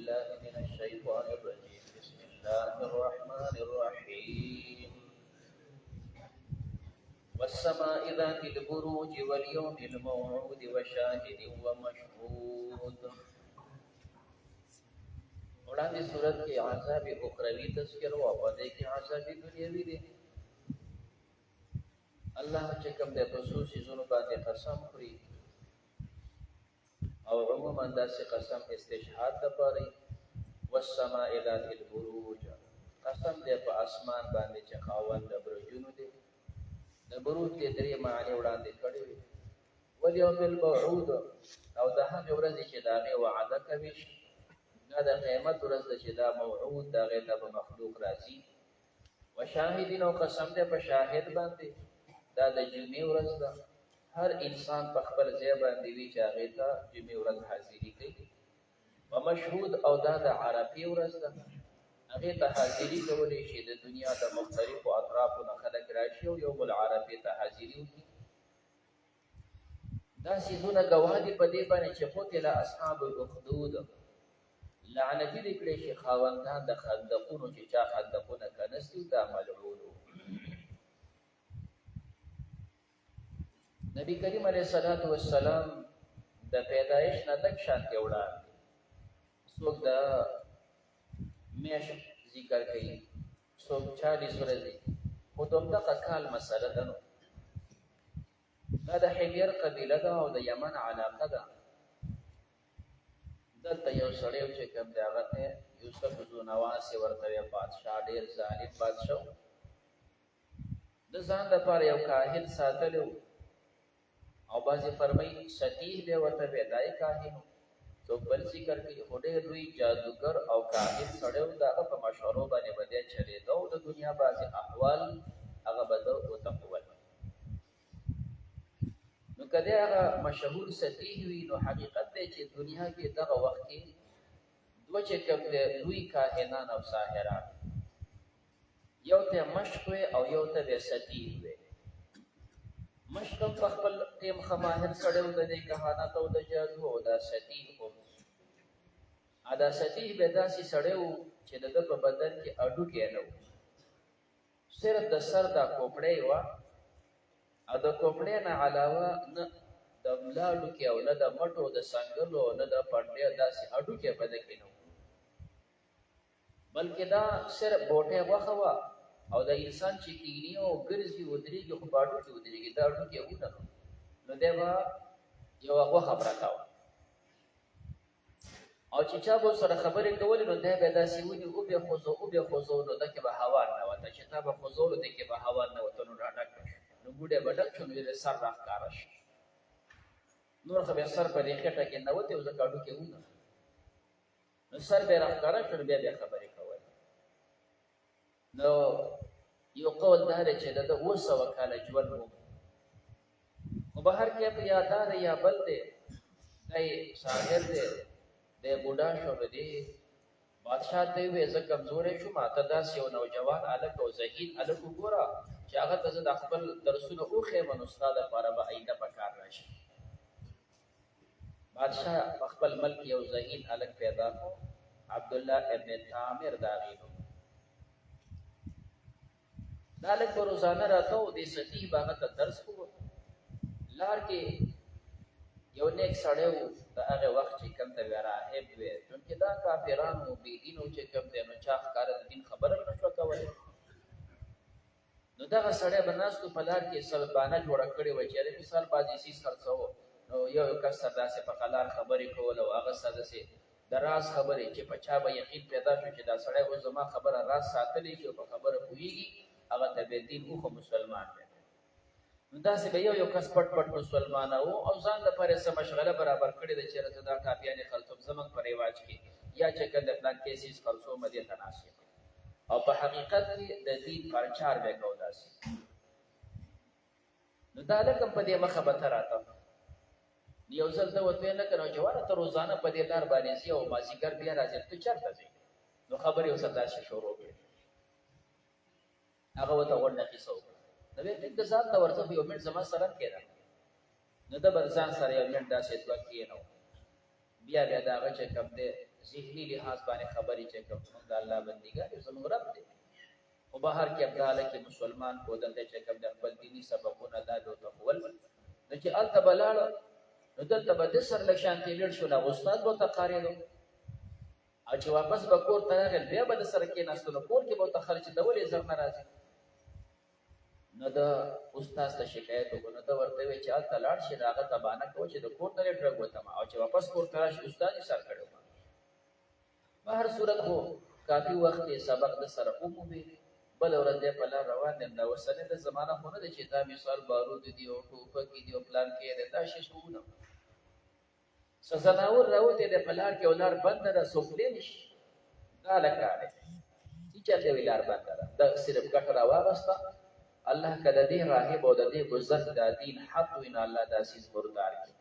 بالله من الشيطان الرجيم بسم الله الرحمن الرحيم والسماء ذات البروج واليوم الموعود وشاهد ومشهود. وړاندې صورت کې عذاب اخروی تذکر او په دې کې عذاب دنیوي دی. الله چې کوم د خصوصي زونو باندې قسم خوري او عموما داسې قسم استشهاد لپاره والسماء ذات البروج، قسم دې په اسمان باندې چې خاوند د برجونو دی. د بروج دې درې معنی وړاندې کړې وي. والیوم الموعود، او د هغې ورځې چې د هغې وعده کوي شي، دا د قیامت ورځ ده چې دا موعود د هغې ته به مخلوق راځي. وشاهدین، او قسم دې په شاهد باندې، دا د جمعې ورځ ده. هر انسان په خپل ځای باندې وي چې هغې ته جمعې ورځ حاضري کوي. ومشهود، او دا د عرفې ورځ ده، هغې ته حاضري کولی شي د دنیا د مختلفو اطرافو نه خلک راشي او یوم العرفې ته حاضري وکړي. دا څیزونه ګواه دي په دې باندې چې قتل اصحاب الاخدود، لعنتي دې کړی شي خاوندان د خندقونو چې چا خندقونه کنستي، دا ملعون. نبی کریم علیه الصلاة والسلام د پیدایش نه لږ شانتې وړاندې څوک د میاشت ذکر کوي، څوک 40 ورځې، خو د همدغه کال مسله ده. نو دا د حمیر قبیله ده او د یمن علاقه ده. دلته یو سړی چې کوم دی هغه ته یوسف ذونواس ورته وایي، بادشاه ډېر ظالم بادشاه و. د ځان لپاره یو کاهن ساتلی و، او بعضې فرمایي سطیح دی ورته وایي، دا یې کاهن و. څوک بل ذکر کوي خو ډېر لوی جادوګر او کاهن سړی و. د هغه په مشورو باندې به دی چلېده او د دنیا بعضې احوال هغه به ده ورته قول. نو که دی هغه مشهور سطیح وي، نو حقیقت دی چې دنیا کې دغه وخت کې دوه چې کوم دی لوی کاهنان او ساحران، یو ته مشق وی او یو ته به سطیح وی. مشق هم په خپل ټیم ښه ماهر سړی و د دې کهانت او د جادو، او دا سطیح هم. دا سطیح به داسې سړی و چې د ده په بدن کې هډوکی نه و، صرف د سر دا کوپړۍ وه، او د کوپړۍ نه علاوه نه د ملا هډوکي او نه د مټو د سنګلو او نه د پنډۍ داسې هډوکی په ده کې نه و، بلکې دا صرف بوټۍ غوښه وه. او د انسان چې کینی او ګرځي ودرېږي خو په هډوکي ودرېږي، دا هډوکي ونه نو نو دی به یوه غوښه پرته وه. او چې چا به سره خبرې کولې نو دی به داسې ونیو، وبېخوځو وبېخوځو، نو ده کې به هوا ننوته. چې تا به خوځولو دې کې به هوا ننوته، نو راډک شو، نو ګوډی به ډک شو، نو د سر راښکاره شو، نور خو بیا سر په دې خېټه کې ننوتې و، ځکه هډوکي ونه، نو سر به یې راښکاره شو، نو بیا بیا خبرې کولې. نو یو قول دا دی چې د ده 700 کاله ژوند و. خو بهر کې یا دا دی یا بل دی، دی ساحر دی، دی بوډا شو. نو دې بادشاه ته یې وویل زه کمزوری شوم، ماته داسې یو نوجوان هلک او ذهین هلک وګوره چې هغه ته زه د خپل درسونه وښیم، نو ستا دپاره به آینده په کار راشي. بادشاه په خپل ملک یو ذهین هلک پیدا کړو، عبدالله ابن تامر د هغې نوم. دا هلک به روزانه راته و، دې سطیح به هغه ته درس کوو. لار کې یو نیک سړی و، د هغې وخت چې کوم ته وی راهب وی، چونکې دا کافران و بې دین و چې کوم دی، نو چا ښکاره د دین خبره نه شوه کولی. نو دغه سړی به ناست و، په لار کې سلبانه جوړه کړې وه چې مثال بعضې څیز خرڅوو، نو یو کس سره داسې په قلار خبرې کول، او هغه سره داسې د راز خبرې چې په چا به یقین پیدا شو چې دا سړی اوس زما خبره راز ساتلی شي او په خبره پوهېږي، هغه ته به دین وخو مسلمان دی. نو داسې به یو کس پټ پټ مسلمانه و، او ځان لپاره یې څه مشغله برابر کړې ده چې زه دا کاپیانې خرڅوم زموږ په رواج کې، یا چې کوم د پلانکې څیز خرڅوم دې ته ناست یم، او په حقیقت کې د دین پرچار به یې کوو داسې. نو دا هلک هم په دې مخه به ته راته یو ځل ته ورته ویل که نوجوانه ته روزانه په دې لار باندې ځې او مازدیګر بیا راځې، ته چېرته ځې؟ نو خبرې ورسره داسې شروع کړې. هغه ورته غونډه کیسه وکړه. نو ویل ټیک د ځان ته ورځه، خو یو منټ زما سره کښېنه. نو ده به ځان سره یو منټ داسې دوه کښېنو، بیا د هغه چې کوم دی ذهني لحاظ باندې خبرې چې کوم د الله بندګان زموږ رب دی او بهر کې ابداله کې مسلمان کو دلته چې کوم د خپل دینی سبقونه دا دوته کول نو چې الته بلاړ نو دلته به د سر لشان کې لړ شو لا استاد به تقاریدو او چې واپس به کور ته راغل بیا به د سر کې ناستو نو کور کې به تخرج ډولې زر ناراضي نو دا استاد ته شکایت وکړو دا ورته وی چې الته لاړ شي داغه تبانه کو چې د کور ته ډرګ وته او چې واپس کور ته راشي استاد یې سر کړو په هر صورت هو کافی وخت سبق د سره عمومي بل ورځ په لار روان دي دا وسنه د زمانہ خونه د چې دا مثال بارود دی او ټوپک دی او پلان کې د تاسو شونه سزناور راوته د پلار کې ولار بند ده سوکلې نشي دا لکاره چې چاته ویلار بند ده د صرف کټرا واغسته الله کده دې راهب او د دې گذر د دین حق وین الله د اساس بردار کی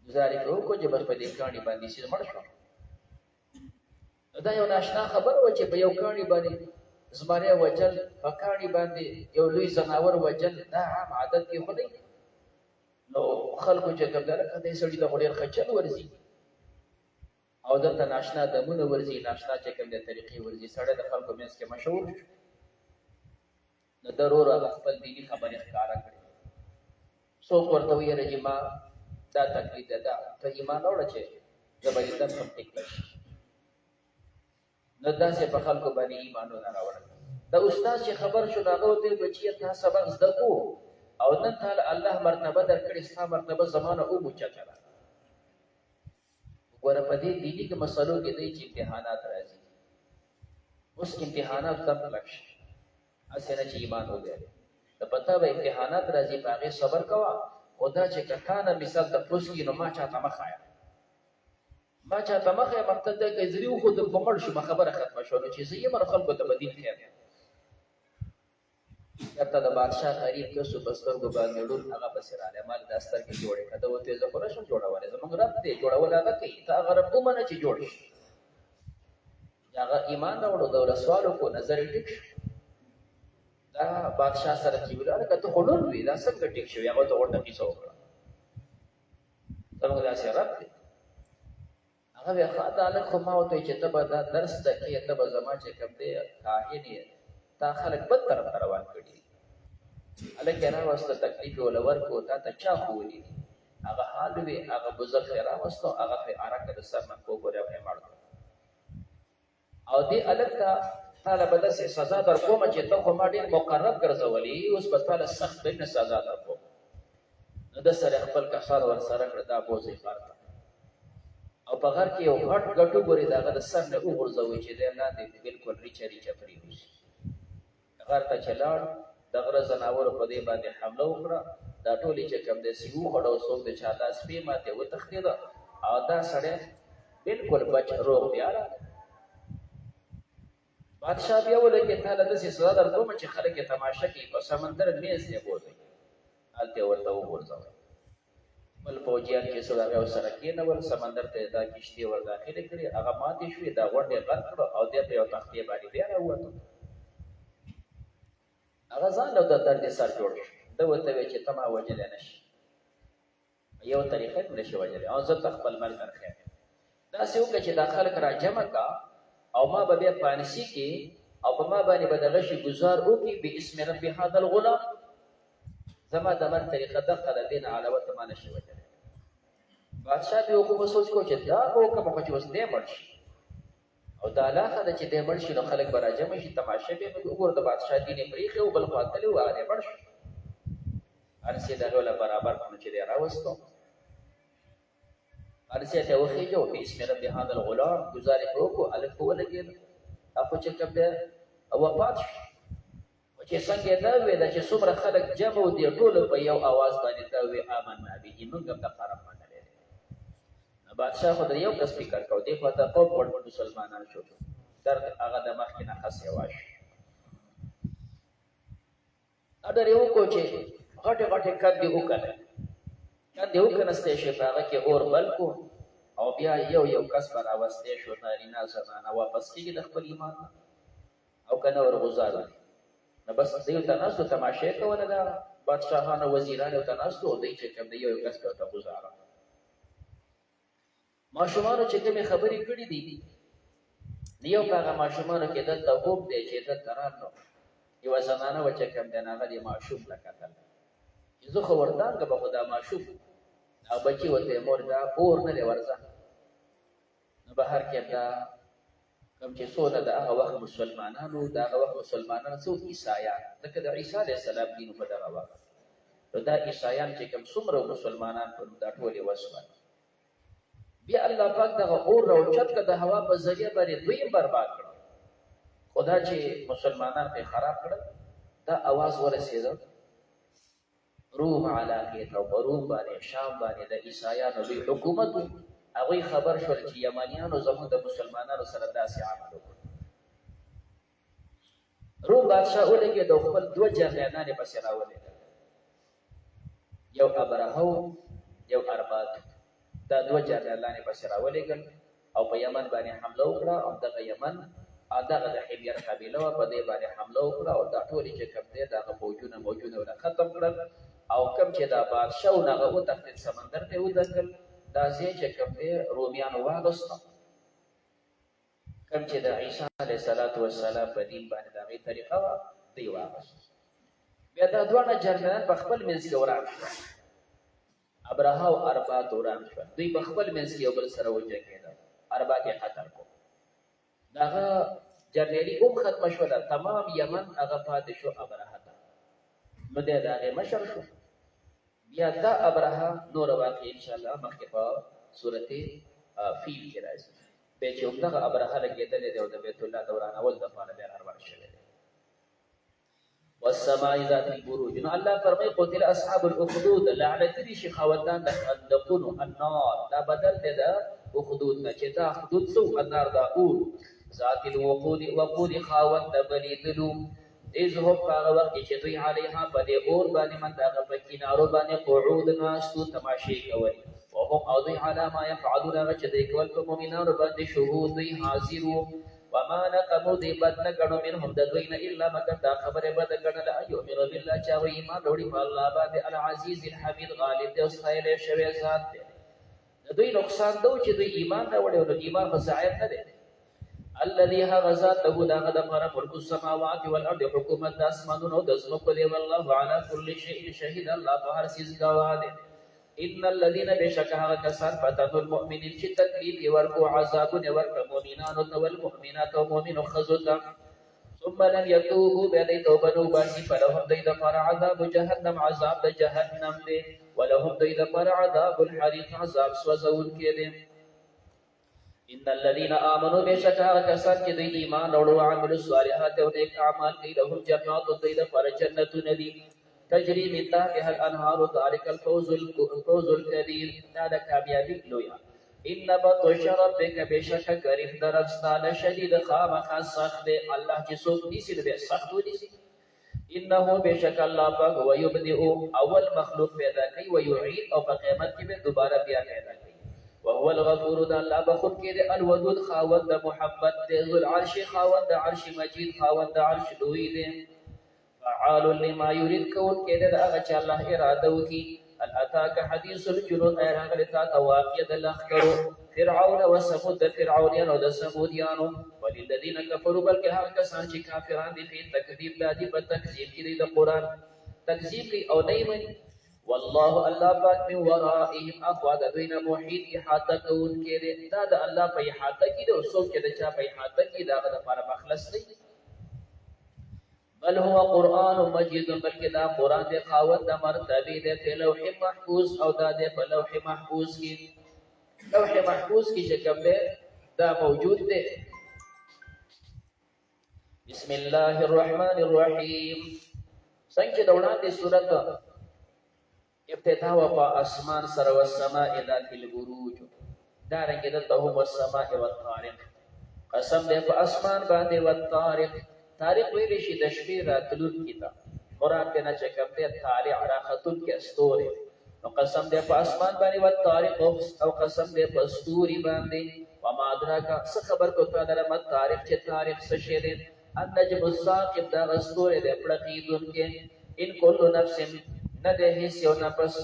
گزارې کو چې بس په دې کاني باندې شي مړ شو دا یو ناشنا خبر و چې په یو کاني باندې زماره وجل پکاړي باندې یو لوی زناور وجل دا عام عادت کې خو نه نو خلکو چې کوم درکه دې سړي د غوډیر خچل ورزي او دلته ناشنا دمونه ورزي ناشنا چې کوم د طریقې ورزي سړی د خلکو مېس کې مشهور نو ضرور خپل دینی خبره ښکارا کړي سو ورته ویل چې ما دا تکلیف ده ته ایمان اورل چې زبردست هم ټیکل نو داسې په خلکو باندې ایمانونه راوړل دا استاد چې خبر شو دا غوته بچی ته سبق زده کو او نن تعالی الله مرتبه درکړي ستا مرتبه زمانه او بچا کړه ګوره په دې دینی کې مسلو کې د امتحانات راځي اوس امتحانات تم لکش اسنه چې ایمان وګړي ته پتا به امتحانات راځي باغې صبر کوا خدا چې کټانه مثال د پوس کې نو ما چاته مخایا ما چاته مخه مقصد د کزریو خود په مړ شو خبره ختمه شو چې زه یې مر خلکو ته بدین خیر کته د بادشاہ غریب کې سو بستر کو باندې ډول هغه بسراله مال داستر کې جوړه کده وته زه خورا شم جوړواله زمونږ رب دې جوړول هغه کوي ته هغه رب کومه چې جوړ شي هغه ایمان راوړو دا رسوالو کو نظر ټیک دا بادشاہ سره چې ویل کته خلون وی دا څنګه ټیک شو هغه ته ورته کیسه وکړه څنګه دا سره رب هغه بیا خاطر له خو ما وته چې ته به دا درس د کې ته به زما چې کوم دی کاهن تا خلک بد طرف روان کړي الکه نه واسطه تکلیف ول ورکو تا ته چا خولي هغه حال وی هغه بزرګ را واسطه هغه په ارکه د سر نه کو ګره په مړ او دې الکه طالب د سزا در کوم چې ته خو ما ډیر مقرب ګرځولې اوس په تعالی سخت نه سزا در کوم نو د سره خپل کفار ور سره کړ دا بوزي فرق او په غر کې یو غټ غټو ګوري داغه د سر نه وګرځوي چې دا نه دی بالکل ریچا پری وشي غر ته چلاړ دغه زناور په دې باندې حمله وکړه دا ټولي چې کوم د سیو خړو سو د چا لاس په ماته و تخدید او دا سړی بالکل بچ روغ دیاره بادشاہ بیا ولکه تعالی د سزا در کوم چې خلک تماشا کوي په سمندر میز نه بوزي الته ورته وګرځاو بل فوجیان چې سره او سره کې نو سمندر ته دا کشتی ور داخله کړي هغه ماته شوې دا ورته غرق کړو او د یو تختې باندې بیا راوته هغه ځان له درد سر جوړ دا وته چې تما وجل نشي یو طریقه نشي وجل او زه خپل مل درخه دا سیو کې چې داخله کرا جمع کا او ما به بیا پانسی کې او په ما باندې بدغه شي گزار او کې به اسم رب هذا الغلام زما د من طریقه دغه د دین علاوه ته نشي وجل بادشاہ به خو سوچ کو چې دا هو کوم چې وس دې مرشي او دا علاقه د چې دې مرشي نو خلک براجم شي تماشه به وګور د بادشاہ دین پریخه او بل خاطر او هغه مرشي ارسه دا ولا برابر کوم چې دی راوستو ارسه ته وخی جو بسم رب هذا الغلام گزارې کو الف ولګي اپو چې کبه او پات چې څنګه دا وې دا چې څومره خلک جمع دي ټول په یو आवाज باندې دا وې آمنا به موږ هم د قرآن باندې بادشاہ خو د یو کس فکر کو دی خو ته ټول ټول مسلمانان شو درد هغه د مخ کې نه خاصه واش اډر یو کو چې غټه غټه کډي وکړه کډي وکړسته شي هغه کې اور بل کو او بیا یو کس پر اوسته شو نارینا زمانہ واپس کیږي د خپل ایمان او کنه ور گزار نه بس دیو ته ناسو تماشه کوله دا بادشاہانو وزیرانو ته ناسو دی چې کوم دی یو کس ته گزار ماشومانو چې کومې خبرې کړې دي یو په هغه ماشومانو کې دلته خوب دی چې دلته راتلو یوه زنانه وه چې کوم دی نو هغه دې ماشوم ته کتل چې زه خو ورتانګه به خو دا ماشوم او بچي ورته یې مور دا اور نه دی ورځه نو بهر کې دا کوم چې څونه د هغه وخت مسلمانانو د هغه وخت مسلمانانو څوک عیسایان ځکه د عیسی علیه السلام دین په دغه وخت نو دا عیسایان چې کوم څومره مسلمانان په دا ټول یې وسول بیا الله پاک دغه اور راوچت که د هوا په ذریعه باندې دوی برباد کړل خدا چې مسلمانان پرې خراب کړل دا اواز ورسېده روم علاقې ته په روم باندې شام باندې د عیسایانو لوی حکومت و هغوی خبر شول چې یمنیانو زموږ د مسلمانانو سره داسې عمل وکړ روم بادشاه ولګېد او خپل دوه جرنیانان یې پسې راولېږل یو ابرهه یو ارباد دا دوه جنرالان یې پسې راولېږل او په یمن باندې حمله وکړه او دغه یمن دغه د حمیر قبیله وه په دې باندې حمله وکړه او دا ټولې چې کوم دی دغه فوجونه ورته ختم کړل او کوم چې دا بادشاه و هغه وتښتېد سمندر ته یې ودنګل دا ځای چې کوم دی رومیانو واغوسته کوم چې د عیسی علیه السلام په دین باندې د هغې طریقه وه دوی واغوست بیا دا دواړه جرمنان په خپل منځ کې وران شول ابرهه او ارباد وران شول دوی په خپل منځ کې یو بل سره وجنګېدل ارباد یې قتل کړو د هغه جرنیلي هم ختمه شوله تمام یمن هغه پاتې شو ابرهه ته نو دی د هغې مشر شو بیا دا ابرهه نوره واقع انشاءالله مخکې په صورت فیل کې راځي بیا چې همدغه ابرهه لګېدلی دی او د بیت الله د ورانول دپاره بیا روان شوی دی والسماء ذات البروج نو الله فرمای قتل اصحاب الاخدود لعنت دي شي خاوندان د خندقونو النار دا بدل دی د اخدود نه چې دا اخدود سو النار دا اور ذات الوقود خاوند د بلیدلو اذ هم هغه وخت چې دوی علیها په دې اور باندې من دغه په کنارو باندې قعود ناستو تماشې کول وهم او دوی علی ما یفعلون هغه چې دوی کول په مؤمنانو باندې شهود دوی حاضر وو وما نقموا دي بد نگڑو منهم ددوین الا مگر دا خبر بد گڑل ایؤمنوا بالله چاو ایمان روڑی پا اللہ باندې العزیز الحمید غالب دے اس خیل شوی ذات دے ددوی نقصان دو چې دوی ایمان راوړي او ایمان مساعد نه دي الذي غزا له داغ د پر ملک السماوات والارض حکومت د اسمانونو د زمکو دی والله على كل شيء شهید الله په هر چیز گواه دی ان الذين بشكها كسر فتن المؤمنين چې تکلیف ورکو عذاب ورکو مؤمنانو او المؤمنات او مؤمن خذتا ثم لم يتوبوا بأن توبنوا باسي فلهم ديد پر عذاب جهنم عذاب د جهنم دی ولهم ديد پر عذاب الحريق عذاب سوزون کې دی ان الذين امنوا بشكها كسر چې د ایمان اورو عمل صالحات او نیک اعمال کوي لهم جنات ديد پر جنتونه دي تجري من تحتها الانهار ذلك الفوز الكبير هذا كاميابي لويا ان بطش ربك بشك كريم درستان شديد خامخ سخت الله چې څوک نيسي به سخت ونيسي انه بشك الله پاک هو يبدئ اول مخلوق پیدا کوي او يعيد او په قیامت کې به دوباره بیا پیدا کوي وهو الغفور ذا الله بخود کې الودود خاوند محبت ذو العرش خاوند عرش مجيد خاوند عرش لوی دی فعال لما يريد كون كده هغه چې الله اراده وکي الاتاك حديث الجنود هغه لتا واقع د لخر فرعون وثمود فرعونيان او د ثموديانو وللذين كفروا بل هغه کسان چې کافران دي په تکذیب لادي په تکذیب کې د قران تکذیب کوي او نه مني والله الله پاک من ورائهم اقوا د دوی نه محیط احاطه کون کې دا د الله په احاطه کې د اوسو کې د چا په احاطه کې دا د لپاره مخلص دی بل هو قرآن مجید بلکہ دا قرآن دے خاوند دا مرتبی دے فی لوح محفوظ او دا دے پا لوح محفوظ کی شکم دے دا موجود دے بسم اللہ الرحمن الرحیم سنگ چی دوران دے صورت ابتداء و پا اسمان سر و السماء ذات البروج دارنگی دلتا هم السماء والطارق قسم دے پا اسمان باندے والطارق تاریخ ویلی شي د شپې راتلون کیتا مراد ته نه چکم ته طالع راختون کې استوري نو قسم دې په اسمان باندې و طارق او قسم دې په استوري باندې و ما ادراک څه خبر کو ته درمت تاریخ چې تاریخ څه شه دې النجم الثاقب دا استوري دې پړقیدون کې ان کل نفس نه دې هیڅ یو نفس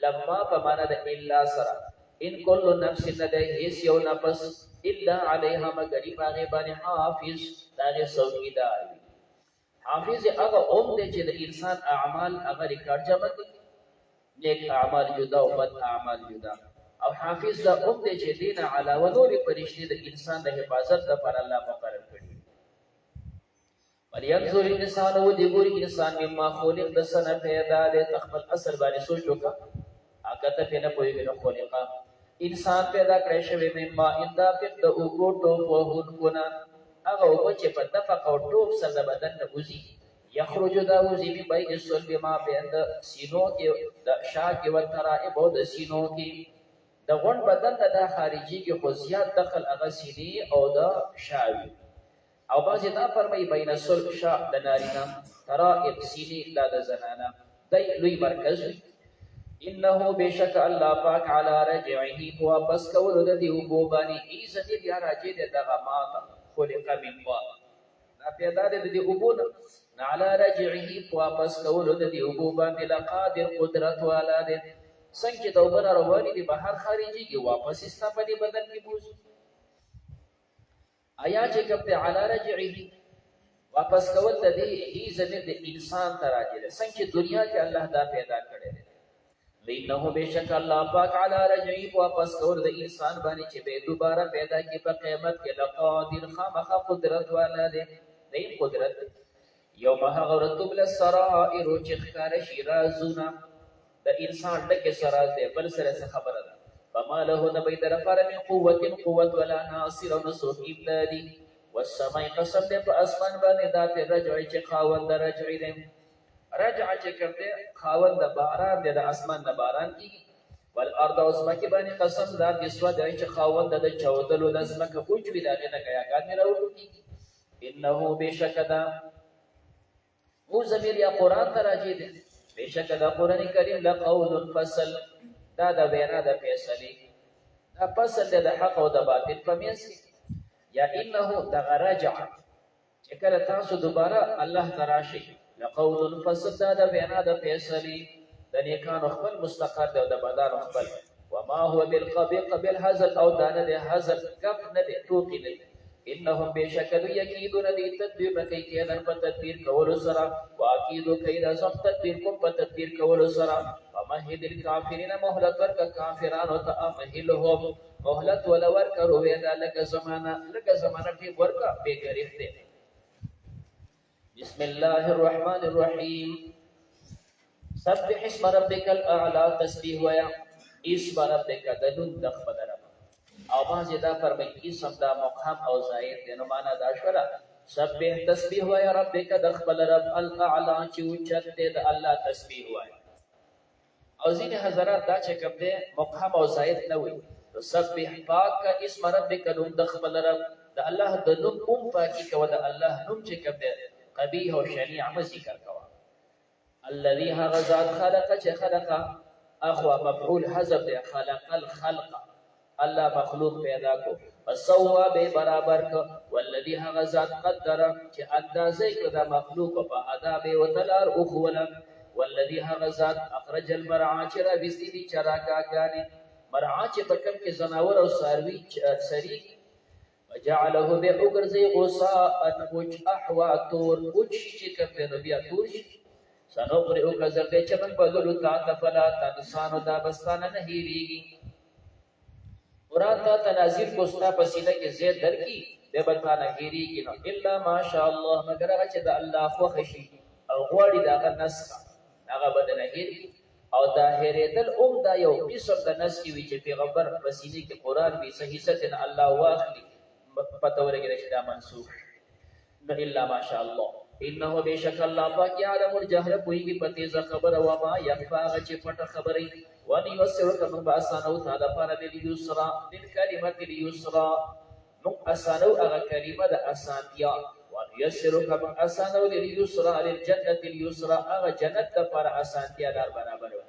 لما په معنا د الا سرا ان كل نفس ندی هیڅ یو نفس الا علیها مگر باغ باندې حافظ داغه څوکیدار حافظ هغه دی چې د انسان اعمال هغه ریکارډ جمع کوي نیک اعمال جدا او بد اعمال جدا او حافظ دا دی چې دین علاوه نور پرشتي د انسان د حفاظت لپاره الله مقرر کړی ولینظر الانسان ودګور انسان مما خلق د سنه پیدا د خپل اصل باندې سوچ وکړه هغه ته نه پوهیږي نو خلقا انسان پیدا کړی شوی مما اندا فق د وګټو وهون کنا هغه او چې په دفق او ټوب سره بدن نه وځي یخرج دا وځي به بین الصلب ما بین د سینو کې د شا کې ورترائب او د سینو کې د غون بدن د خارجي کې خو زیات دخل هغه سینې او د شاوي او بعضی دا فرمای بین الصلب شا د نارینا ترائب سینې لا د زنانا دای لوی مرکز انه بشک الله پاک علی رجعه واپس کول د دی وبانی عزت بیا راځي دغه ماته خلق من وا دا پیدا د دی وبونه علی رجعه واپس کول د دی وبانی لقادر قدرت والا د څنګه توبه رواني دی بهر خارجي کې واپس استفادې بدن کې بوز آیا چې کله علی رجعه واپس کول د دی عزت د انسان ته راځي څنګه دنیا کې الله دا پیدا کړی انه بشک الله پاک علی رجعی واپس کول د انسان باندې چې به دوباره پیدا کی په قیامت کې لقادر خامخ قدرت والا دی دې قدرت یوم هغرتب للسرائر چې ښکار شي رازونه د انسان ډکه سراز دی بل سره خبره ده فما له نبی طرفه من قوت ولا ناصر او نصر امدادي والسماء قسم دې په اسمان باندې ذات رجعی چې خاوند رجعی دی رجع چې کومه خاوند د باران د اسمان د باران کی والارض اسمکه باندې قسم ذات اسوا د چې خاوند د چودلو د اسمکه پوجوي دغه نه غیاګان نه راوړو کی انه بشکدا او زمیر یا قران ته راځي دي بشکدا قران کریم لقول فصل دا د وینا د فیصله دا فصل د حق او د باطل په میس یا انه تغرجع چې کله تاسو دوباره الله تراشي لقول فصل دا بیان د فیصله د نیکانو خپل مستقر دی او د بدانو خپل وما هو بالقبيل هزل او دانه د هزل کف نه دی ټوکی نه انهم بشکل یکیدون دی تدبیر کوي کېدل په تدبیر کول سره واکیدو کید سم تدبیر کو په تدبیر کول سره ومهد الکافرین مهلت ورک کافرانو ته امهلهم مهلت ولور کرو ودا لک زمانہ په ورکا به گرفته بسم الله الرحمن الرحيم سبح اسم ربك الاعلى تسبيح ويا اسم ربك دلون دخبل او باز دا فرمای اسم دا مقام او زائد دنو معنا دا شولا سبح تسبيح ويا ربك دخبل رب الاعلى چې اوچت د الله تسبيح وای او ځینې حضرات دا چې کوم دي مقام او زائد نه وي سبح پاک اسم ربك دلون دخبل رب د الله د نوم پاکي کو د الله نوم چې کوم دي قبیح و شنیع ذکر کوا الذي غزاد خلق چه خلق اخوا مفعول حذف دے خلق الخلق الله مخلوق پیدا کو فسوا به برابر کو والذي غزاد قدر چه اندازې کړه د مخلوق په آداب او تلار او خولا والذي غزاد اخرج المرعى چرا بستدي چراګاګانی مرعى چې په کوم کې زناور او ساروي سری وجعله بأغرزي غصاء وج احوا تور وج چې کوم بیا تور سنقرئك زرده چمن بدلو تا فلا تنسانو دا بستانه نه هیریږي قرآن تا تنازل کوستا پسینه کې زید در کی به بتانه هیریږي نو الا ماشاء الله مگر هغه چې د الله خو خشي او غوړي دا نسخ هغه بدنه هیری او دا هیریدل دا یو قسم د نسخ وی چې پیغمبر پسینه کې قرآن به صحیح ستن الله واخلي پته ورګی چې دا منسوخ نو الا ماشاء الله انه بشک الله پاک یعلم الجهر کوئی پتیز خبر و ما يخفى غچ پټ خبري وني وسو کما باسانو تعالی پر دې یسرا دې کلمت دې یسرا نو اسانو هغه کلمه د اسانتیا وني يسرو کما اسانو دې یسرا للجنه اليسرا هغه جنت پر اسانتیا دار برابر و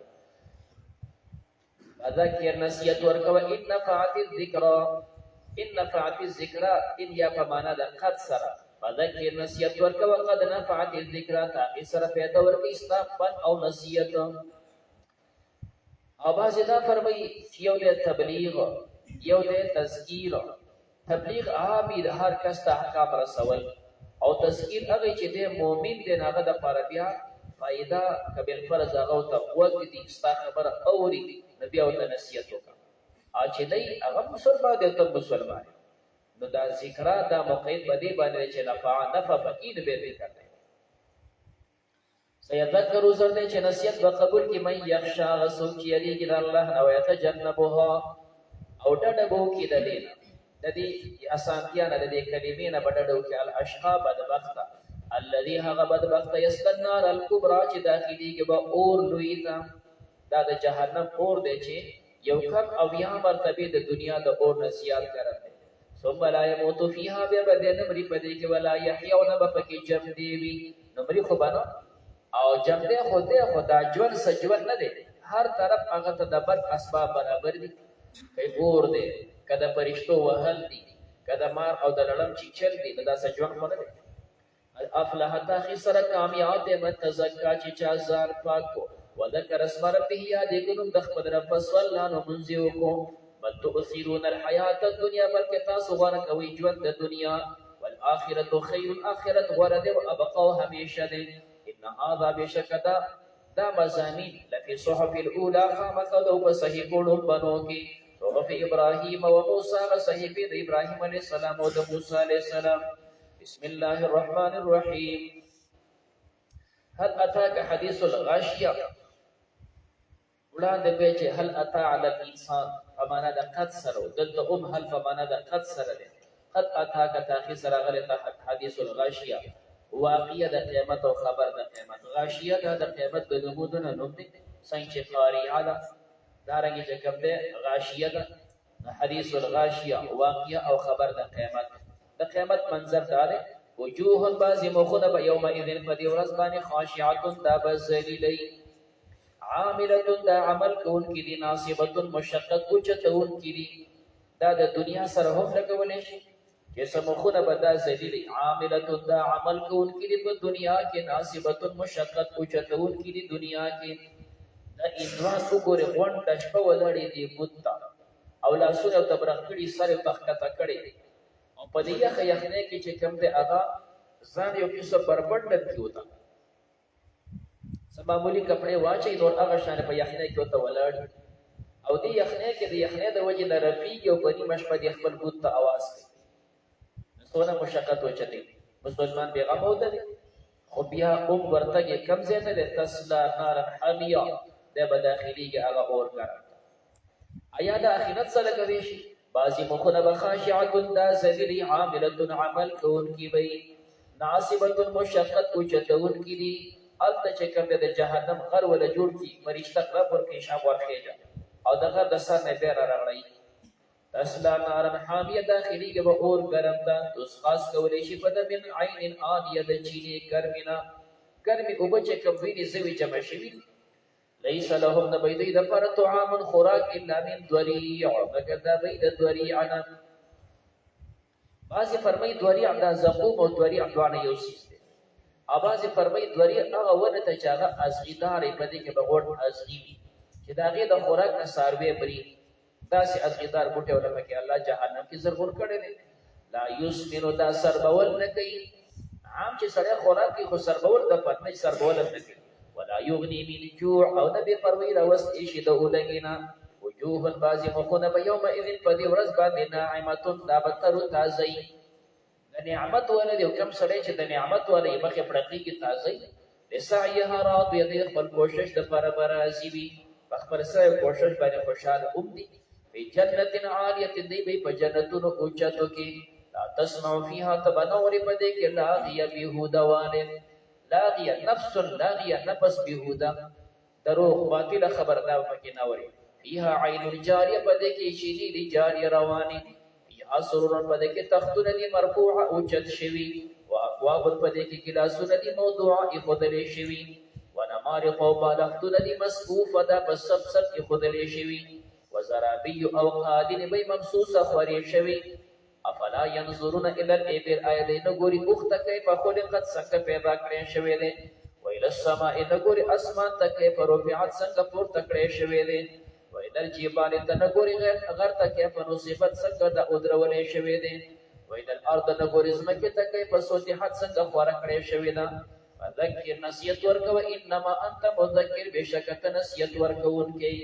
ذکر نسیت ورکو ان نفعت الذکر ان یا پمانا د قد سرا فذكر نسیت ورکو وقد نفعت الذکر تا اسر پیدا ورکی استقبال او نسیت او بعضې دا فرمایي چې یو دی تبلیغ یو دی تذکیر. تبلیغ عامي د هر کس ته احکام رسول، او تذکیر هغه چې دی مؤمن دی نو هغه دپاره بیا فایده که بالفرض هغه ورته غوږ دي ستا خبره اوري نو بیا ورته نصیحت وکړه. او چې دی هغه مسلمان دی او ته مسلمان نو دا ذکره دا مقید په دې باندې چې نفع پکې نه به ذکر دی. سيذكر زرد چې نصیحت به قبول کی من یخشا غسوک چې یریږي د الله او یتجنبها او ډډبو کې د دې د دې اسانتیا نه د دې کلمې نه بډډو کې الاشقا بدبخت الذي هغه بدبخت یصل النار الكبرى چې داخليږي به اور لوی دا د جهنم اور دی چې یو کم او یا مرتبه د دنیا د اور نه زیات کړه. ثم لا يموت فيها ببدن مری پدې کې ولا يحيى ونبقى جم دی وی نمری خو بنا او جم دی خدا ژوند سجون نه دی هر طرف هغه ته د بد اسباب برابر دي. کای اور دی کده پرشتو وهل دي کده مار او د لړم چې چل دي دا سجون خو نه دی. افلح تا خسر کامیاب دی من تزکا چې چا ځان پاک کو وذكر اسم ربه یاد کړم د خپل رب صلی الله منزیو کو بل تؤثرون الحیات الدنیا بلکې تاسو غوړه کوي ژوند د دنیا والآخرة خیر الاخرت ورد او ابقا همیشه دی. ان هذا بشکدا دا مزامین لفي صحف الاولى خامخدو په صحیفو بنو کې صحف ابراهیم او موسی صحیفه د ابراهیم علیه السلام او د موسی علیه السلام. بسم الله الرحمن الرحیم. هل اتاك حديث الغاشيه وړاندې به چې هل اتا علی الانسان په معنا د قد سره دلته هل په معنا د قد سره دی. قد اتاك تاخي سره غلطه حدیث الغاشيه واقعه د قیامت او خبر د قیامت. غاشيه د قیامت د نمودونه نوم دی څنګه قاریه ده دارنګه چې کوم دی غاشيه ده حدیث الغاشيه واقعه او خبر د قیامت. د قیامت منظر دا دی وجوه بعضی مخونه به یوم اذن په دې ورځ باندې خاشعه دا بذلیلی عامله دا عمل کون کی دي ناصبه مشقت اوچتون کی دي دا د دنیا سره هم لګولې شي چې سمخونه به دا ذلیلی عامله دا عمل کون کی دي په دنیا کې ناصبه مشقت اوچتون کی دي دنیا کې دا انوان وګوره غون د شپه ولړې دي بوتا او لاسونه تبرخړي سره تخته کړي او په دې یخنه کې چې کوم دی هغه ځان یو کیسه بربند کیوتا معمولی کپڑے واچي نور هغه شان په یخنه کې وته ولاړ او دې یخنه کې د یخنه د وجه نه رفیق او په دې مشپه د خپل بوت ته आवाज کوي. څونه مشقت وچتي مسلمان پیغام وته خو بیا ورته کې کم زیاته د تسلا نار حمیه د بداخلي کې هغه اور کړ. ایا د اخرت سره کوي شي بعضی مخونه بخاشعه دا ذلیل عامله عمل کون کی وي ناصبه مشقت وچتون کی دي الته چې کوم د جهنم غر ولا جوړ کی فرشتہ رب ورکې شاب ورخېجا او دغه د سر نه بیر راغلی تسلا نار حامیه داخلي کې به اور ګرم ده اوس خاص کولې شي په د من عین آنیه د چینه ګرمینا ګرمي او بچ کوم ویني زوی جمع شوی ليس لهم نبيد د پر طعام خوراک الا من ذريع مگر دا بيد ذريع انا بعض فرمای ذريع دا زقوم او ذريع دوانه یو شي اباظ فرمای دوری هغه ونه ته چاغه ازغیدارې پدې کې بغوټ ازغی چې داغه د خوراک نه ساروي بری داسې ازغیدار بوټه ولا پکې الله جهنم کې زرغون کړي دي لا یسمنو دا سربول نه کوي عام چې سره خوراک کې خو سربول د پټنې سربول نه کوي ولا یغنی من جوع او نبی فرمای راوست شي د اولګینا وجوه البازی مخونه به یوم اذن پدې ورځ باندې ناعمتون دا بتر تازه نعمت ولدي وكم سړی چې د نعمت ولې مخې پړقې کې تازه لسعيها راضيه د خپل کوشش د پر برازي وي خپل سره کوشش باندې خوشاله دي په جنت عالیه دی په جنتونو اوچتو کې لا تسمع فيها تبنور پدې کې لاغيه بهودوان لاغيه نفس لاغيه نفس بهودا دروغ باطل خبردار پکې ناوري فيها عين الجاريه پدې کې شيدي دي جاريه رواني اسرورن پدې کې تختونه دي مرفوعه اوچت شوی واقواب پدې کې ګلاسونه دي موضوعه خدلې شوی ونمارق او بالختونه دي مسقوفه ده په سب کې خدلې شوی وزرابي او قادن به ممسوسه خوري شوی افلا ينظرون الى الابل ايدين غوري اخت كيف خلقت سك پیدا کړې شوی دي ویل السماء نګوري اسمان ته کيف رفعت څنګه پورته کړې شوی دي وإلى الجبال تنقوري غر كيف نصيبت څنګه د ودرولې شوې دي وإلى الأرض نقوري زمکه ته کیف سوتحت څنګه خورا کړې شوې ده فذكر نصیحت ورکو انما انت مذکر بشکت نصیحت ورکوونکی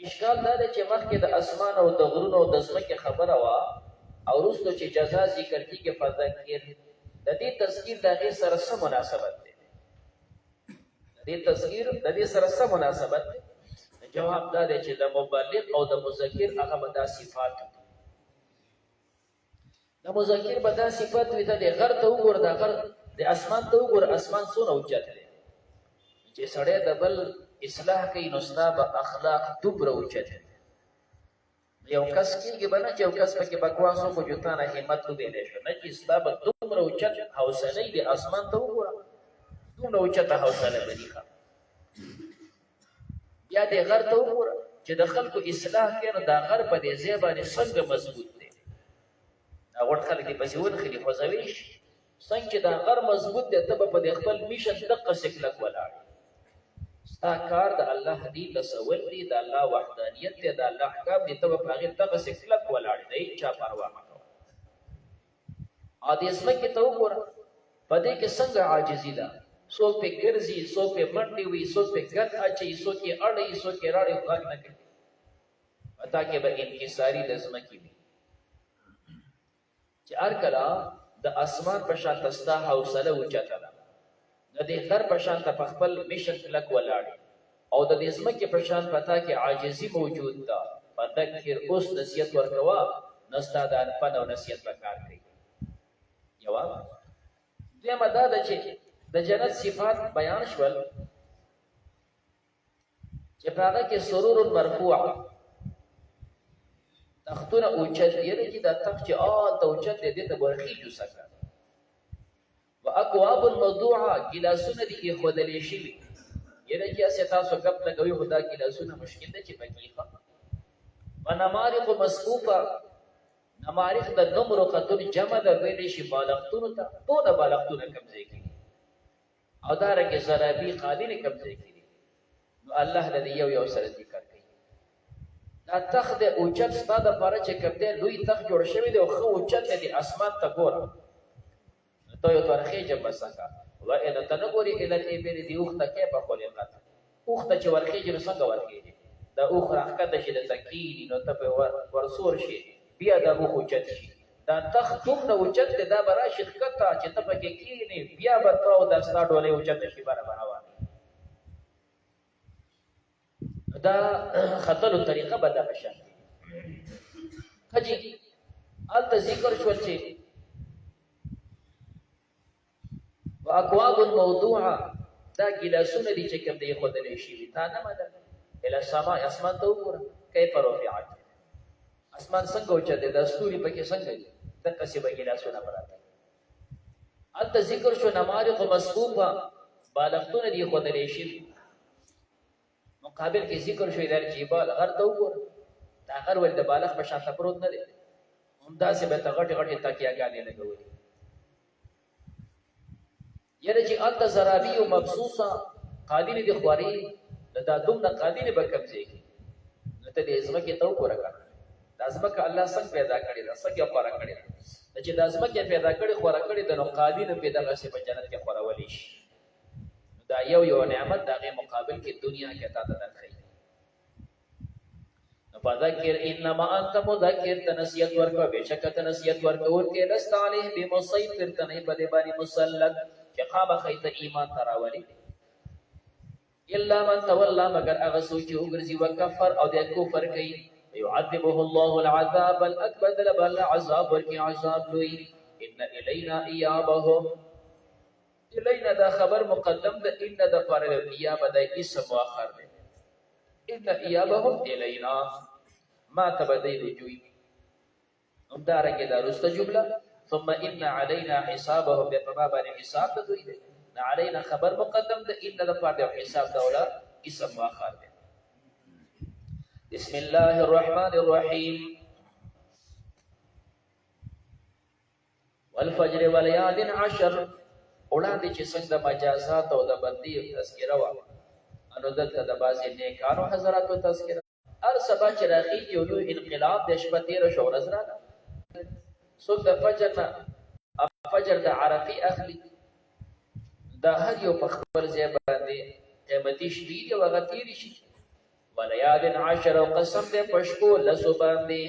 اشکال دا دی چې مخکې د اسمان او د غرونو او د ځمکې خبره وه او وروسته چې جزا ذکر کېږي فذکر د دې تذکیر د هغې سره څه مناسبت دی د دې تذکیر د دې سره څه مناسبت دی جواب دا دی چې د مبلغ او د مذکر هغه به دا صفات د مذکر به دا صفت وي ته د غر ته وګوره د غر د اسمان ته وګوره اسمان څونه اوچت دی چې سړی د بل اصلاح کوي نو ستا به اخلاق دومره اوچت دی یو کس کېږي به نه چې یو کس پکې بکواس وکړو چې تا نه همت وبېلی شو نه چې ستا به دومره اوچت حوصلې د اسمان ته وګوره دومره اوچته حوصله به دي ښه بیا د غر ته وګوره چې د خلکو اصلاح کوي نو دا غر په دې ځای باندې څنګه مضبوط دی دا غټ خلک دې پسې ونښلي خوځوي شي څنګه چې دا غر مضبوط دی ته به په دې خپل میشن دقسې کلک ولاړ ستا کار د الله دین رسول دی د الله وحدانیت دی د الله احکام دی ته به په هغې دغسې کلک ولاړ د هېچا پروا مه کوه او د ځمکې ته وګوره په دې کې څنګه عاجزي ده څوک پې ګرځي څوک پې منډې وي څوک پې ګند اچوي څوک یې اړوي څوک یې راړي خو غږ نه کوي په تا کې به انکساري د ځمکې وي چې هر کله د اسمان په شان ستا حوصله اوچته ده د دې غر په شان په خپل میشن کلک ولاړې او د دې ځمکې په شان په تا کې عاجزي موجود ده فذکر اوس نصیحت ورکوه نو ستا د پند او نصیحت په کار کوي جواب دویمه دا ده چې د جنت صفات بیان شول چې په هغه کې سرور مرفوع تختونه اوچت دی چې دا تخت چې هلته اوچت دی دې ته به ورخیږو څنګه واکواب موضوعه ګیلاسونه دي ایښودلې شوي یعنې چې هسې تاسو ګپ لګوئ خو دا ګیلاسونه مشکل ده چې پکې ښه ونمارق مصفوفه نمارق د نمرو خطون جمع ده ویلی شي بالښتونو ته ټوله بالښتونه کوم ځای کې او دارنګې زرابي قالینې کوم ځای کې دي نو الله له دې یو سره ذکر کوي دا تخت دی اوچت ستا دپاره چې کوم دی لوی تخت جوړ شوی دی او ښه اوچت دی اسمان ته ګوره تو یو ترخیجه بسکه وإنه ته نه ګورې إلى الإبل دې اوښ ته کیفه خلقت اوښ ته چې ورخیږي نو څنګه ورخیږي دا اوښ راښکته شي دلته کښېني نو ته پرې ورسور شي بیا دا اوښ اوچت شي دا تخت دومره اوچت دی دا به راشي ښکته چې ته پکې کښېنې بیا به ته او دا ستا ډولۍ اوچته شي بره به روانې دا ختلو طریقه به دغه شان ښه جي هلته ذکر شول چې واکواب موضوعه دا ګیلاسونه دي چې کوم دی ایښودلی شوي تا نه مده الی السما اسمان ته وګوره کیف رفعت اسمان څنګه اوچت دی دا ستوري پکې څنګه دي دقسې به ګیلاسونه پراته هلته ذکر شو نمارق مصفوفه بالښتونه دي ایښودلی شوي مقابل کې ذکر شو د جبال غر ته وګوره دا غر ولې د بالښت په شاته پروت نه دی همداسې به ته غټې غټې تکیهګانې لګولي یعنی چې هلته زرابي او مبسوسه قالینې دي خوارې دا دومره قالینې به کوم ځای کې نو ته دې ځمکې ته وګوره که دا ځمکه الله څنګه پیدا کړې ده څنګه خواره کړې ده چې دا ځمکه پیدا کړې خواره کړې ده نو قالینې به دغسې په جنت کې خورولی شي دا یو نعمت د هغې مقابل کې دنیا کې تا ته درښیي نو فذکر انما انت مذکر ته نصیحت ورکوه بېشکه ته نصیحت ورکوونکی لست علیه بمسیطر ته نه یې په دې باندې مسلط چې خامخا ته ایمان ته راولي الا من تولى مگر هغه څوک چې وګرځي وکفر او د کفر کوي ويعذبه الله العذاب الاکبر دله به الله عذاب ورکړي عذاب لوی ان الینا ایابهم الینا دا خبر مقدم ده ان د پاره د ایابه د اسم مؤخر ده ان ایابهم الینا ما تبدی رجوی همدارنګه دا رسته جمله ثم ان علينا حسابهم بطبابا حساب دوی ده علينا خبر مقدم ده ان د پاره حساب دوله اسم مؤخر ده بسم الله الرحمن الرحيم والفجر وليال عشر وړاندې چې څنګه مجازات او د بندي تذکره وا نو دلته د بعضې نیکانو حضراتو تذکره هر سبا چې راخېږي یو لوی انقلاب د شپه تېره شوه ورځ راغله څوک د فجر نه فجر د عرفې اخلي دا هر یو په خپل ځای باندې قیمتي شپې دي او هغه تېرې شي ولیال عشر او قسم دی په شپو لسو باندې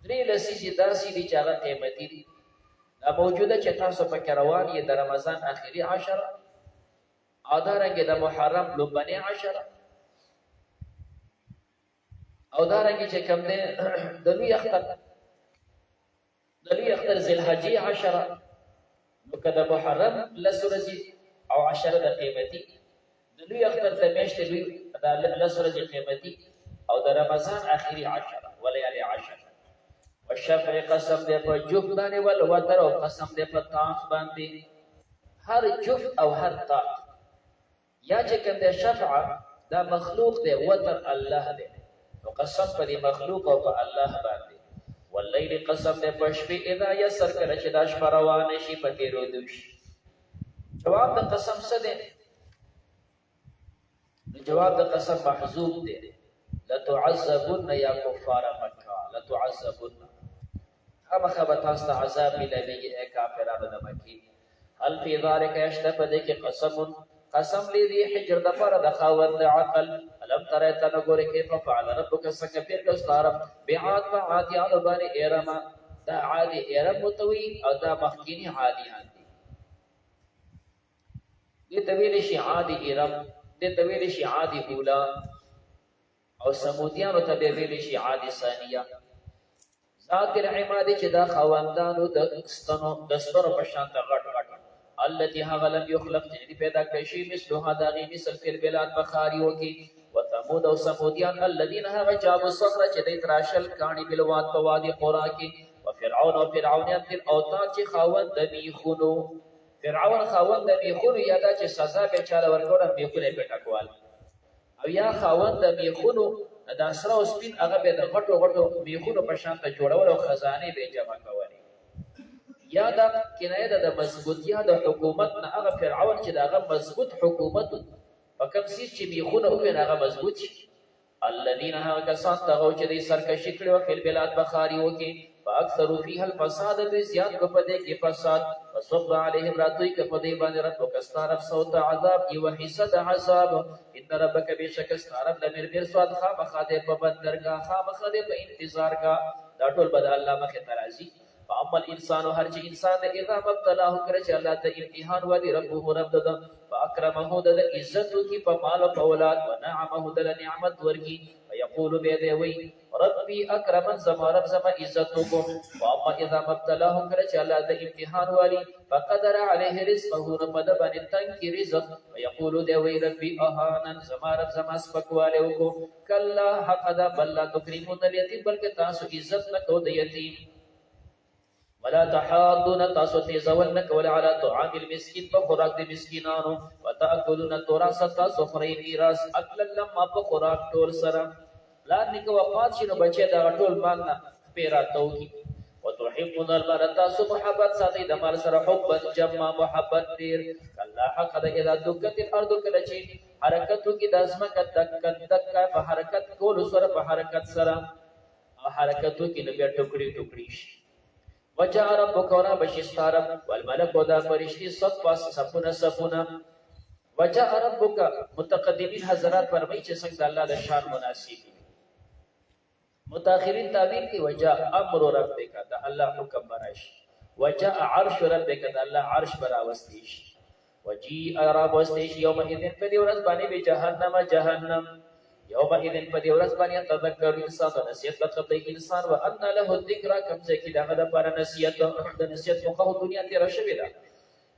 درې لسیزې داسې دي چې هغه قیمتي دي دا موجوده چې تاسو پکې روان یې د رمضان آخري عشره او دارنګې د محرم لومبنۍ عشره او دارنګې چې کوم دی د لوی اختر ذوالحجې عشره نو که د محرم لس ورځې او عشره د قیمتي د لوی اختر د میاشتې لوی د لس ورځې قیمتي او د رمضان آخري عشره ولیالي عشره والشفع قسم دی په جفت باندې والوتر او قسم دی په طاق باندې هر جفت او هر طاق یا چې کوم دی شفع دا مخلوق دی وتر الله دی نو قسم په دې مخلوق او په الله باندې واللیل قسم دی په شپې اذا یسر کله چې دا شپه روانه شي په تېرېدو شي جواب د قسم څه دی جواب د قسم محذوف دی لتعذبن یا کفار مکه لتعذبن خامخا به تاسو ته عذاب ملویږي ای کافرانو د مکې هل فی ذلک یشته په دې کې قسم لري حجر د پاره د خاوند عقل الم ترى تنګورې کې په فعل ربک څنګه پیر ګستارم بعاد و عادیان باندې ارم دا عادی ارم متوي او دا مخکینی عادیان دي دې طویل شي عادی ارم دې طویل شي عادی اولا او سمودیانو ته ویل شي عادی ثانیه ذات العماد چې دا خواندانو د ستنو په شان د غټ التي هغلم يخلق چې پیدا کړی شي مثله دا غي مثل فی البلاد بخاریو کې وثمود او سمودیان الذين هغه جابوا الصخر چې د تراشل کانی بلوات په وادي قرا کې وفرعون او فرعونیان تر اوتاد چې خاوند د میخونو فرعون خاوند د میخونو یادا چې سزا به چاله ورکوړه میخونه پټکوال او یا خاوند د میخونو دا سره او سپین هغه به د غټو میخونو په شان ته جوړول او خزانه به جمع کولې یا دا کنایه د مضبوطیا د حکومت نه هغه فرعون چې داغه مضبوط حکومت په کوم سیس چې میخونه او هغه مضبوط شي الذين هغه کسان تغو چې د سرکشي کړو په بلاد بخاری وکي فاکثر فيها الفساد بزياد کو پدې کې فساد وصب عليهم راتوي کې پدې باندې رات وکستار صوت عذاب او حسد عذاب ان ربك بشک استعرب لمر بیر سواد خامخاده په بدرګه خامخاده په انتظار کا دا ټول بد الله مخه ترازی فاما الانسان هر چې انسان د اذا مبتلاه کړ چې الله ته امتحان ودی ربه رب د فاکرمه د عزت کی په مال او اولاد ونعمه د نعمت ورکی ويقول به وی ربي اکرمن زما رب زما عزت کو فاما اذا مبتلاه کړ چې الله د امتحان والی فقدر عليه رزقه رب د باندې تنګ رزق ويقول ده وی ربي اهانن زما رب زما سپکواله کو کلا حق ده بل لا تکرمون الیتیم بلکې تاسو عزت نه کو د یتیم ولا تحاضون تاسو تیزول نکول على طعام المسكين بخوراک د مسکینانو وتاكلون التراث تاسو خورئ میراث اکل لما بخوراک ټول سره لار نک وفات شنو بچي دا ټول مال نه پیراتو کی وتحبون المال تاسو محبت ساتي د مال سره حب جمع محبت ډیر الله حق د اذا دکت الارض کله چې حرکت کی د ازمکه دک په حرکت کول سره په حرکت سره حرکتو کی نبي ټوکړي شي وجاء ربك ورا بشستارم والملك ودا فرشتي صفونه وجاء ربك متقدمین حضرات فرمایي چې څنګه الله د شان مناسب متأخرین تعبیر کی وجاء امر ربك دا الله حکم برائش وجاء عرش ربك دا الله عرش براوستیش وجيء ربوستیش یوم اذن په دې ورځ باندې به جهنم یوم اذن په دې ورځ باندې تذکر انسان د نصیحت لقب انسان وان له الذکر کم ځکه دغه د پر نصیحت د نصیحت مخه دنیا ته راشي ده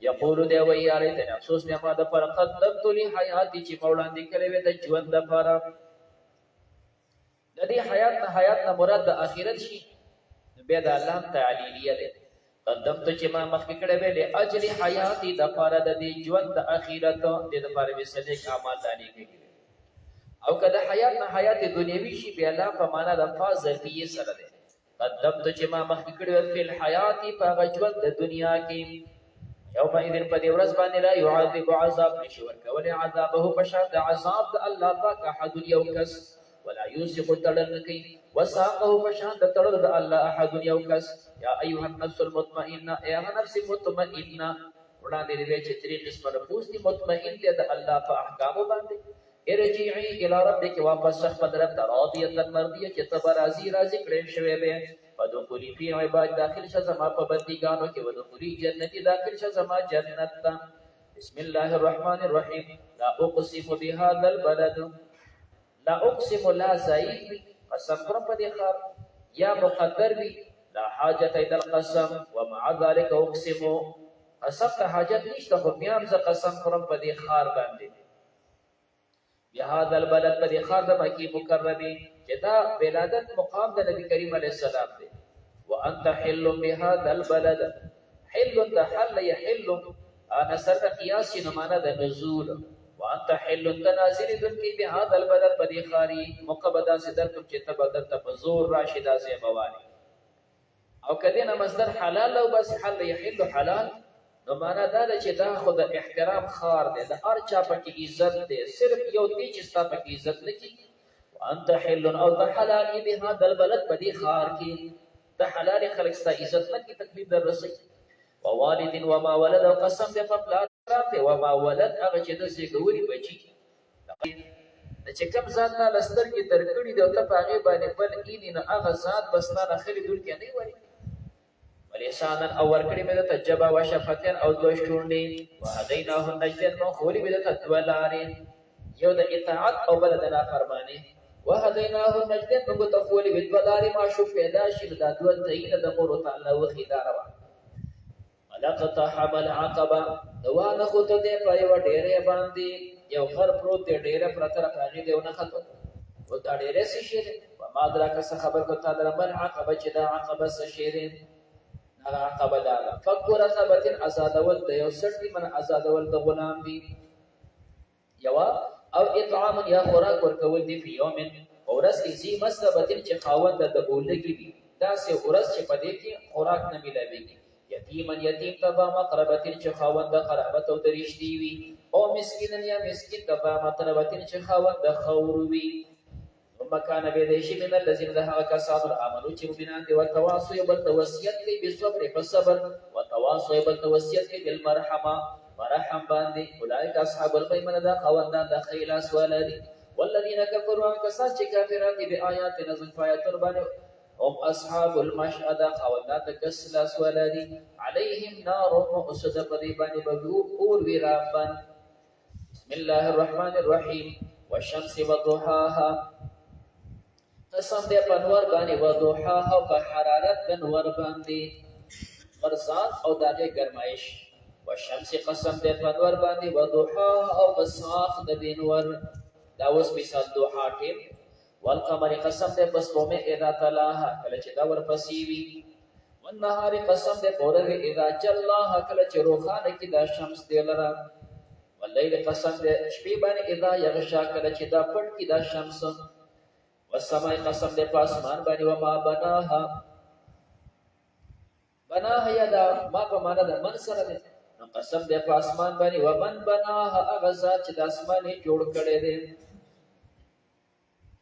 یقول دی وی یاره ته افسوس نه ما د پر قدمت لی حیات چې مولاندې کړي وي د ژوند لپاره د دې حیات نه مراد د اخرت شي به د الله تعالیه ده قدمت چې ما مخکې کړي وي له اجل حیات د لپاره د دې ژوند د اخرت د لپاره به صدق اعمال دانی کوي او کله حیات دنیوي شي بیا الله په معنا د فاضلیه سره ده قدمت چې ما مخکې کړي وي په حیات په ژوند د دنیا کې یومئذ په دې ورځ باندې لا يعذب عذاب نشي ورکولی عذابه په شان د عذاب د الله پاک احد یو کس ولا يوثق تړل کوي وساقه په شان د تړل د الله احد یو کس یا ایها النفس المطمئنه یا نفس مطمئنه وړاندې دې چې طریق اسمه نفوس دي مطمئن دي د الله په احکام باندې ارجعي الى ربك واپس خپل رب ته راضيه مرضيه چې تبر راضي کړي شوی به ودخولي في عباد داخل شزما په بندګانو کې ودخولي جنتي داخل شزما جنت ته بسم الله الرحمن الرحيم لا اقسم بهذا البلد لا اقسم لا زائد قسم پر په دې خار یا مقدر وي لا حاجت الى القسم ومع ذلك اقسم قسم ته حاجت نشته خو بیا هم قسم پر په دې خار باندې بهذا البلد په دې خار د مکی مکرمه چې دا ولادت مقام د نبی کریم علیه السلام دی وانت حل بهذا البلد حل تحل يحل انا سر قياس نمانه د نزول وانت حل تنازل دنکی بهذا البلد په دې خاري مقبدا صدر کوم چې تبدل تفزور راشد از موانی او کدی نه مصدر حلال او بس حل يحل حلال نو معنا دا چې دا خود احترام خار دی د هر چا پکې عزت دی صرف یو دی چې ستا پکې عزت لکی وانت حل او حلال بهذا البلد بدی خار کی ته حلال خلق ستا عزت لکی تکلیف در رسي ووالد وما ولد قسم دې په پلار ته وما ولد هغه چې د زیګوري بچي د چې کوم ذات نه لستر کې درکړي دی او ته هغه باندې بل اېدی نه هغه ذات بسنه خري دل کې نه وایي ولسانا او ورکړي مې د تجبا وشفتن او دو شونډې وهديناه النجدين نو خولي مې د تدولارین یو د اطاعت او بل د نافرمانی وهديناه النجدين نو ته خولي مې دولارې ما شو پیدا شي د دوه تعین د مور تعالی وخی داروا ملقت حمل عقبه دوانه خو ته دې په یو ډېرې باندې یو غر پروت دې ډېرې پرتر پاغي دیونه خطو او دا ډېرې شي ما دراکه خبر کو تا در من عقبه چې دا عقبه شي عقبه دالا فکر رقبتن ازادول د یو سړي من ازادول د غلام دی یوا او اطعام یا خوراک ورکول دی په یوم اورس کی زی مسبتن چې خاوند د اولګي دی دا سه اورس چې پدې کې خوراک نه ملایوي یتیمن یتیم تبا مقربتن چې خاوند د قرابت او درشتي وي او مسکینن یا مسکین تبا مقربتن چې خاوند د خور وي مکان به دیشی من الذين ذهب كساد العمل چې بنا دي وتواصي بالتوصيت کوي بالصبر فصبر وتواصي بالتوصيت کوي بالمرحمه مرحم باندې اولئک اصحاب المیمنه دا خوندان د خیلاس ولدي والذین كفروا کسان چې کافران دي به آیات نزل فایتون باندې هم اصحاب المشهد خوندان د کسلاس ولدي علیهم نار مؤصده قریبان بغو اور ویرافن بسم الله الرحمن الرحیم والشمس وضحاها قسم دې په نور باندې وضحا او په حرارت د نور باندې مرزان او دغه گرمایش والشمس قسم دې په نور باندې وضحا او په صاف د نور دا اوس مثال دوحا ټیم والقمر قسم دې په سپومه اذا تلاها کله چې دا ورپسې وي والنهار قسم دې په ورځ اذا جلاها کله چې روخانه کې دا شمس دې لرا والليل قسم دې شپې باندې اذا یغشا کله چې دا پټ کې دا شمس والسماء قسم دې په اسمان باندې و ما بناها بناها یا دا ما په معنا د من سره دې نو قسم دې په اسمان باندې و من بناها هغه ذات چې د اسمان جوړ کړي دې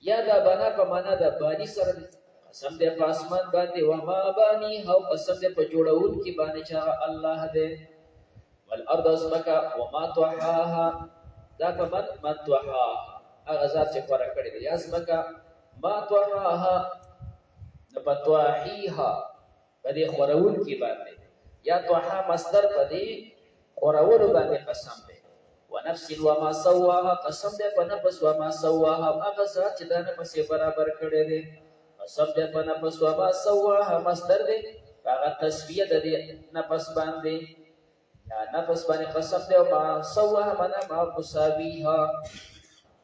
یا دا بنا په معنا د بانی سره دې قسم دې په اسمان باندې و ما بانی هو قسم دې په جوړول کې باندې چې الله دې والارض اسمکا و ما طحاها دا په من طحاها هغه ذات چې فرق کړي دې یا اسمکا ما طحاها نبطواحیها بدی خورول کی باندې یا طحا مصدر بدی خورول باندې قسم دی ونفس وما سواها قسم دی په نفس وما سواها هغه ذات چې دا نفس برابر کړي دی قسم دی په نفس وما سواها مصدر دی هغه تسویه د نفس باندې یا نفس باندې قسم دی او ما سواها معنا ما مساویها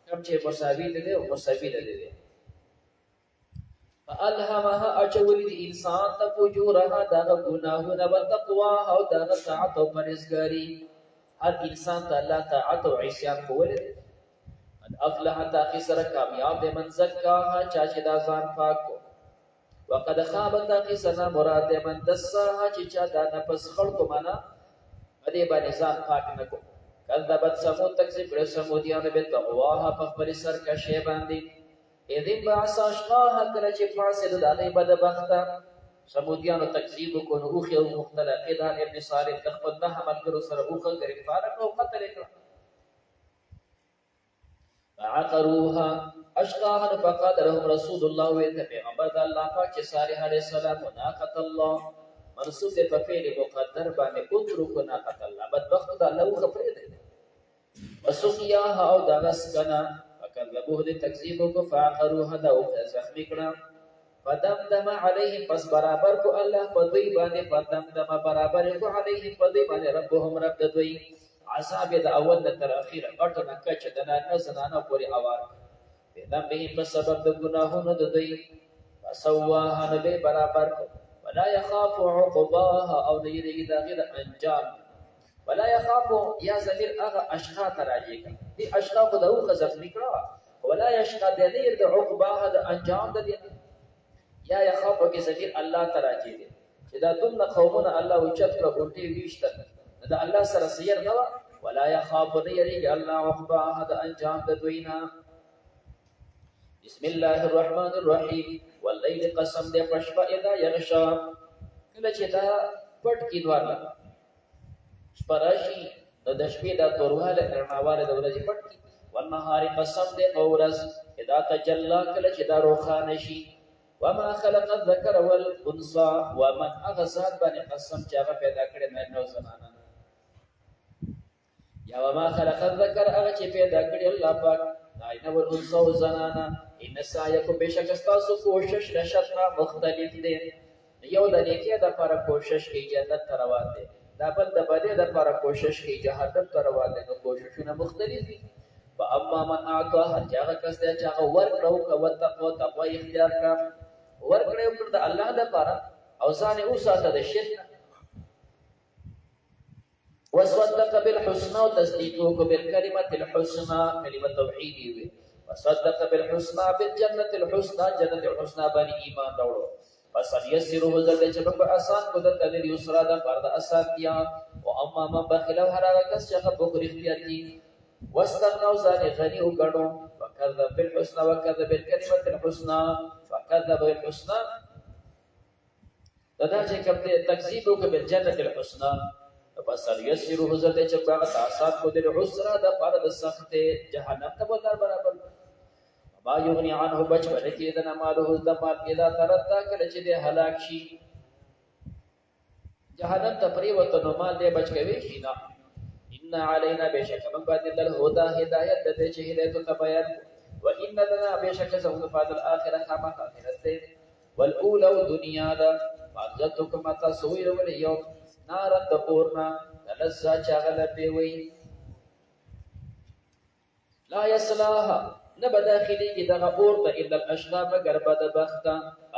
کوم چې مساوی دی او مساوی دی فالهمها اجول انسان ته فجورها دا گناهونه او تقواها او دا طاعت او پرهیزګاری هر انسان ته الله طاعت او عصیان کول ان افلح تا خسر کامیاب دې من زکاها چا چې دا ځان پاک کو وقد خاب تا خسر مراد دې من دساها چې چا دا نفس خلق معنا ادي باندې ځان پاک نه کو کذبت ثمود تکذیب کړ سمودیان به تقواها په خپل سر کا شی باندې اذن بعث اشقاها کله چې فاسد د هغه بدبخته سمودیانو تکذیب کو نو اوخ یو مختلف کدان ابن صالح تخبل نه عمل کړو سره اوخ گرفتار کړو قتل کړو عقروها اشقاها فقدرهم رسول الله وتبع الله پاک صالح علیہ السلام ناقۃ الله منصوب په فعل مقدر باندې اترک ناقۃ الله بدبخت د الله خبره ده وسقياها او دغس کنا فكذبوه لتكذيب فعقروها دو زخمی کړه فدمدم عليهم پس برابر کو الله په دوی باندې فدمدم برابر کو عليهم په دوی باندې ربهم رب دوی عذاب د اول تر اخیر غټ نه کچ د نه زنانه پوری اوار دم به په سبب د ګناهونو د دوی فسواها نبی برابر کو ولا يخاف عقباها او نيري د غیر انجام ولا يخاف يا زمير اغه اشقا تراجي دي اشقا خو دغه زخمی کړه ولا يشقا د نير د عقباها د انجام د دي یا يخاف کې زمير الله تراجي دي چې دا دومره قومونه الله او چتر غونټي ویشته دا الله سره سیر نه ولا يخاف نيري الله عقباها د انجام د دوینا بسم الله الرحمن الرحيم والليل قسم دے پشپا اذا یغشا کله چې دا پټ کی دوارلا شپراشي د شپې د تورواله رڼاواله د ورځې پټ کی والنهار قسم دے اورز اذا تجلى کله چې دا روخانه شي وما خلق الذكر والانثى ومن اغزاد باندې قسم چې هغه پیدا کړي نو زنانه یا وما خلق الذكر هغه چې پیدا کړي الله پاک نائنه والانثى زنانه ان سعيكم بشک تاسو کوشش نشتنا مختلف دي یو د نیکی د لپاره کوشش کوي جنت ته روان دي دا بل د بدی د لپاره کوشش کوي جهنم ته روان دي نو کوششونه مختلف دي فاما من اعطى هغه کس چې هغه ورکړو او تقوا اختیار کړ ورکړو د الله د لپاره او ځان او ساته د شرک وصدق بالحسنى وتصديقه بالكلمه الحسنى كلمه توحید وي وصدق بالحسنى بالجنه الحسنى جنت الحسنى باندې ایمان راوړو پس يسره ذل چې په آسان کو د تدل یسرا د فرض اساتیا او اما ما بخلو هرغه کس چې په بخری اختیار کی واستغنوا ذان غنی او غړو وکذب بالحسنى وکذب بالكلمه الحسنى فكذب بالحسنى دا چې کوم تکذیب وکړي بالجنه الحسنى پس يسره ذل چې په آسان کو د عسرا د فرض سخت جهنم ته برابر ما یغنی عنه بچبل کې د نماله د مال اذا ترتا کله چې د هلاک شي جهنم ته پریوت نو مال دې بچ کوي شي نه ان علينا بشک من بعد الهدى هدايت د چې هدایت ته بیان و ان لنا بشک زو فاد الاخره خامه اخرت والاولى دنیا دا عزتکم تصویر ول یوم نار تقورنا لذا چغل بوي لا يصلاها نبداخلي کی دغه اور ته الا الاشقى مگر بدبخت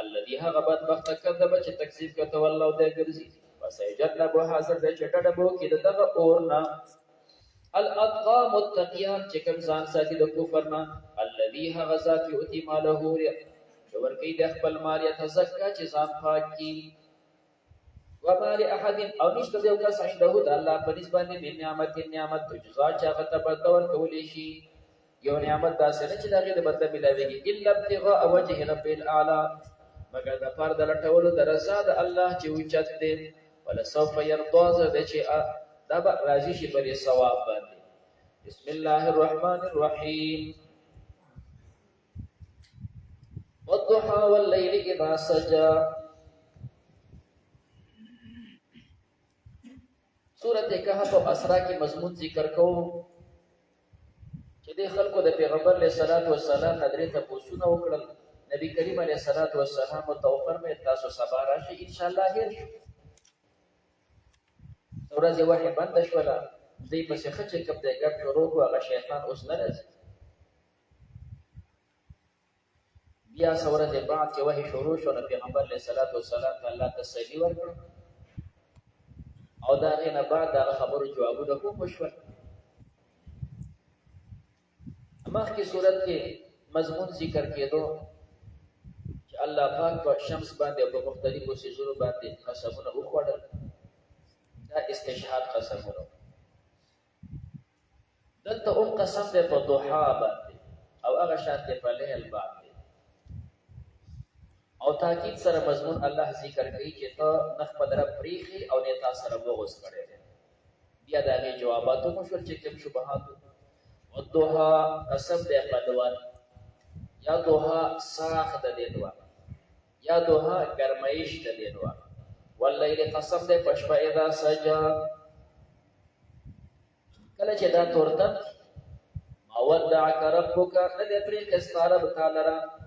الذي هغه بدبخت کذب چې تکذیب کوي والله د ګرځي وسيجنب حاضر د چټډ بو کی دغه اور نه الاتقى متقيان چې کوم ځان ساتي د کفر نه الذي هغه ذات يؤتي ماله ور کوي د خپل مال يتزکا چې ځان پاک کی وما لاحد او نشته یو کس عنده د الله په نسبت باندې نعمت جزاء چې هغه ته بدور کولی شي یو نعمت داسې نه چې دا غي د بدله ملاويږي الا ابتغاء وجه رب الاعلى مگر د فرض لټولو د رضا د الله چې اوچت دي ولا سوف يرضى ذ چې دا به راضي شي پر ثواب باندې بسم الله الرحمن الرحيم والضحى والليل اذا سجى سورۃ کہف او اسرا کی مضمون ذکر کوو چې د خلکو د پیغمبر علیه الصلاۃ والسلام حضرت پوښتنه وکړل نبی کریم علیه الصلاۃ والسلام توفر مې تاسو سبا راشي ان شاء الله هیر ورځ وحی بند شولا دې په څه چې کوم د ګډ شروع هغه شیطان اوس نه راځي بیا ورځ بعد چې وحی شروع شو نبی پیغمبر علیه الصلاۃ والسلام الله تسلی ورکړ او دا غینه بعد دا خبرو جوابونه کوم شول مخکې صورت کې مضمون ذکر کېدو چې الله پاک په شمس باندې په مختلفو سيزونو باندې قسمونه وخوړل دا استشهاد قسمونه دلته قسم دی په ضحا باندې او هغه شانته په لیل باندې او تاکید سره مضمون الله ذکر کوي چې ته نخ په در پریخي او نه تاسو سره بغوس کړي بیا دا غي جواباتو مو شول چې کوم شبهات او ضحا قسم دی په دوان یا ضحا ساخ د دې دوان یا ضحا گرمایش د دې دوان واللیل قسم دی پشپا اذا سجا کله چې دا تورتم ما ودعك ربك ندې پرې کستاره تعالی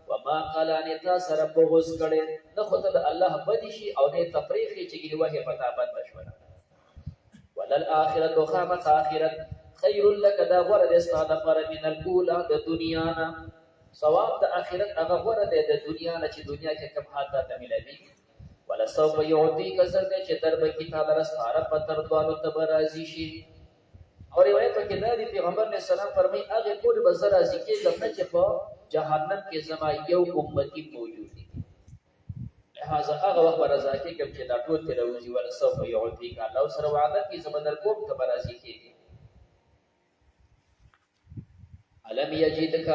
وما قال ان تاسو رب غوس کړي نو خدای د الله بدی شي او نه تفریخي چې ګلوه پتا بد بشوره ولل اخرت خامت اخرت خير لك دا ورد استاده پر من الاولى د دنیا نه ثواب د اخرت هغه ورد د دنیا نه چې دنیا کې کوم حالات ته ملوي ولا سوف يعطيك سرته چې درب کی تعالی رستاره پتر دوالو تبرازي شي اور روایت کې دا دی پیغمبر علیہ السلام فرمایي هغه پورې بزر راځي کې ګمنه چې په جهنم کې زما یو امتی موجود دي لہذا هغه وخت راځي کې کوم چې دا ټول تر وځي ول سوف يعطيك الله سره وعده کې زمندر کوم تبرازي کې علم یجدک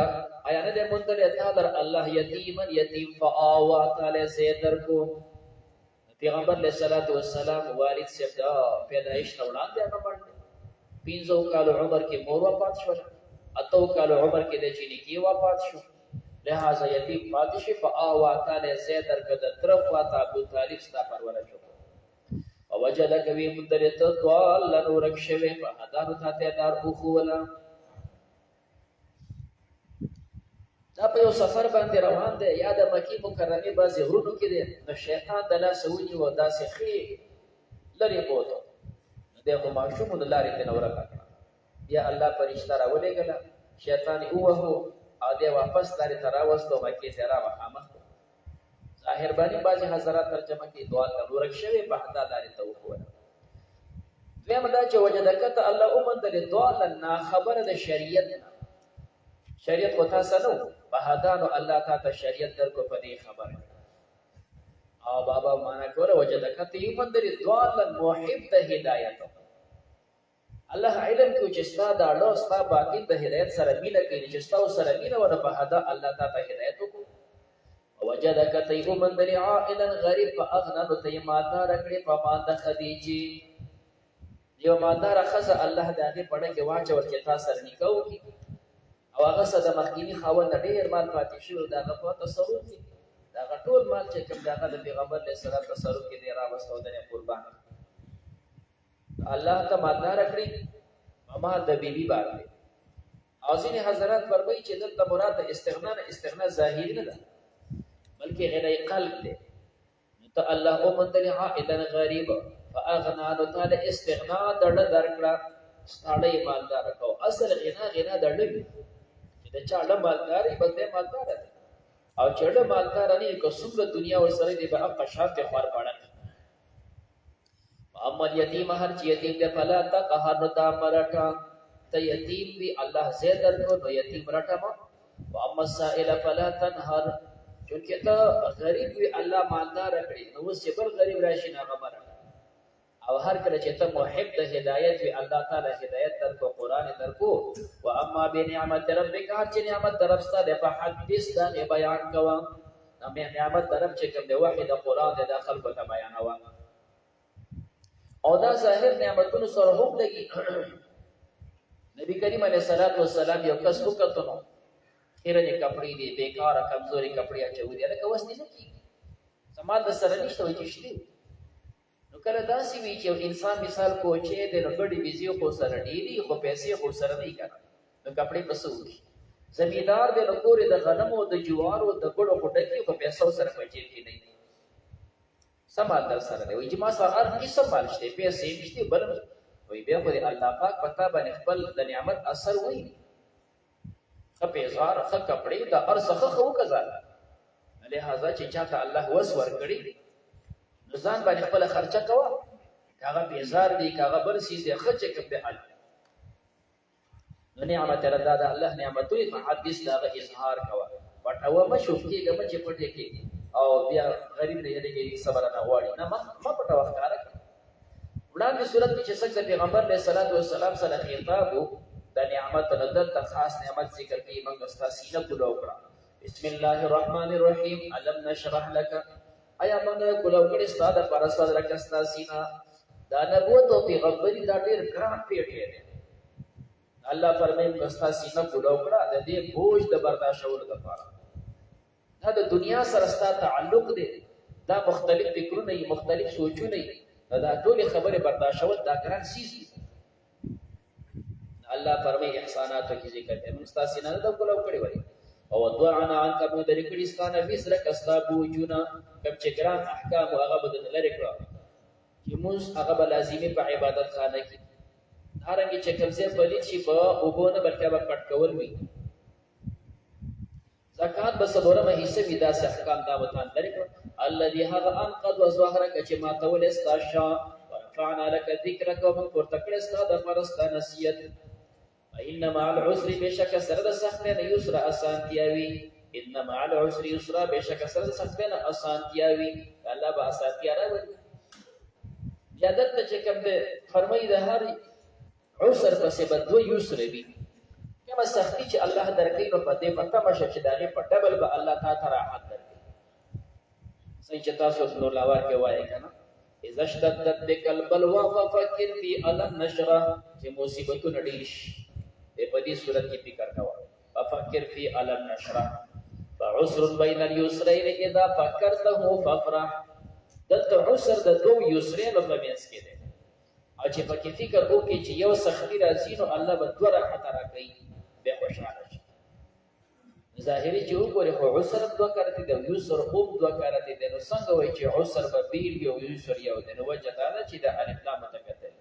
آیا نه د منتل اتادر الله یتیما یتیم فآوا تعالی سیدر کو پیغمبر علیہ الصلوۃ والسلام والد سے دا پیدائش نوړان دی هغه باندې 15 کال عمر کې مور وفات شو اتو کال عمر کې د چینی کې وفات شو لہذا یتیم پاتې شي فآوا تعالی سیدر کده طرف واته ابو طالب ستا پرورش وکړ او وجدک وی مدرت ضال نورک شوی په هدانو ته دار بوخولا دا په یو سفر باندې روان دی یا د مکی مکرمه بازي غرونو کې دی نو شیطان د لاس ونی و داسې خي لري بوته دغه معشوم د لارې ته نور کړ بیا الله فرشتہ راولېګل شیطان اوه او دی واپس لارې ته راوستو مکی ته را وخامه ظاهر باندې بعضی حضرات ترجمه کې دعا نورک شوی په حدا لارې ته وکړه دویم دا چې وجدکت الله اومند له دعا لنا خبر د شریعت شریعت کو تاسو نو بهادانو الله تعالی شریعت در کو پدې خبر او بابا معنا کوله وجدکت یو بندر دوال محب د هدایت الله علم کو چې ستا دا له ستا باقی د هدایت سره مینه کوي چې ستا سره مینه ونه بهادا الله تعالی هدایت کو وجدکت یو بندر عائلا غریب فاغنا تیماتا رکړي په ماده خدیجه یو ماده راخصه الله دغه پړه کې واچو چې تاسو سره نکاو کی او هغه صد مخکینی خاوند ډیر مال پاتې شو دا په تصرف دي دا ټول مال چې کوم داغه د پیغمبر له سره تصرف کې دی راوستو د قربان الله ته مالدار کړی مال د بیبي باندې او ځینې حضرات فرمایي چې دلته مراد استغنا ظاهری نه ده بلکې غنی قلب دی ته الله او منتل عائدا غریب فاغنا تعالی استغنا دړه درکړه ستړی مالدار کو اصل غنا دړه د چا له مالداري بده مالدار دي او چړه مالدار نه کو څومره دنیا ور سره دی به په شرط خور پړل محمد یتیم هر چی یتیم د فلا تا قهر تا مرټا ته یتیم وی الله زیدر کو نو یتیم رټا ما او اما سائل فلا تنهر چونکه ته غریب وی الله مالدار کړی نو صبر غریب راشي نه خبره او هر کله چې ته محب د هدایت وی الله تعالی هدایت در کو قران در کو و اما بنعمت ربک هر چې نعمت درپسته د په حدیث دا بیان کوا نو نعمت درپ چې کوم د وحی د قران د داخل کو ته بیانوا او دا ظاهر نعمتونو سره هم لګي نبی کریم علیه الصلاۃ والسلام یو کس وکړو نو خیرنه کپڑے دی بیکار کمزوري کپڑے اچو دي لکه وسنی نه کی سمال د سره نشته وي کیشتي نو کله داسې وی چې انسان مثال کوچې د نګړې بيزيو کو سره ډيري خو پیسې خو سره نه کړه نو کپڑے پسو زمیدار د نکورې د غنمو د جوارو د ګړو خټکی خو پیسې سره پچې کې نه سمال در سره دی چې ما سره هر قسم مال شته پیسې نشته بل وي بیا خو الله پاک پتا باندې خپل د نعمت اثر وایي خپېزار خ کپڑے د ارسخه خو کزا لہذا چې چاته الله وس ور کړی ځان باندې خپل خرچه کوا هغه بیزار دی هغه بل سیز دی خرچه کوي به حل نو نعمت ردا د الله نعمتونه په حدیث دا اظهار کوا پټو مشو کېږي مچ پټه کې او بیا غریب دی یعنی صبر نه غواړي نه ما پټه وخت راک وړاندې وړاندې صورت کې چې څنګه پیغمبر علیه الصلاۃ والسلام سره خطاب د نعمت دلته خاص نعمت ذکر کوي موږ ستاسو سینه کولو کړه بسم الله الرحمن الرحیم الم نشرح لك آیا موږ کولو کړي ستاسو پر ستاسو راکستا سینا دا نبوت او پیغمبري دا ډېر ګران پیټه دی الله فرمایي موږ ستاسو سینه کولو کړه د دې بوج د برداشتولو لپاره دا د دنیا سره ستاسو تعلق دی دا مختلف فکرونه مختلف سوچونه دا ټول خبره برداشتول دا ګران سیز دی الله فرمایي احسانات کې ذکر کوي موږ تاسو نه دا کولو کړی وای او دعانا عنك ابو درې کړي ستانه وسره کستا بوجونه کم چې ګران احکام هغه بدل لري کړو چې موږ هغه لازمي په عبادت خانه کې هرنګ چې کوم څه پلیت شي په وګونه بلکې به کټ کول وي زکات به صبرمه حصہ وی دا احکام دا وطن لري کړو الذي هذا انقض وظهرك چې ما تول استاشا ورفعنا لك ذكرك ومن پرتکړه ستاسو د فرستا نصیحت ان مع العسر بشک سره د سختۍ نه یسر اسانتیاوي ان مع العسر یسرا بشک سره د سختۍ نه اسانتیاوي الله به اسانتیا راوړي یا دلته چې کوم ده فرمایي د هر عسر پسې بدو یسر وي کما سختی چې الله درکې نو په دې پټه مشه چې دغه په ډبل به الله تعالی راحت درکې صحیح چې تاسو نو لاور کې وایي کنه اذا اشتدت بك البلوى ففكر في الم نشرح چې مصیبتونه ډېر شي په دې صورت کې فکر کاوه ففكر في الم نشرح فعسر بين اليسرين اذا فكرته فافرح دلته عسر د دوه یسرین په منځ کې دی او چې پکې فکر وکړي چې یو سختی راځي نو الله به دوه راحت راکړي به خوشاله شي ظاهري چې وګوري خو عسر دوه کارته دی یسر هم دوه کارته دی نو څنګه وایي چې عسر به بیل یو یسر یو دی نو وجه دا چې د الف لام متکتل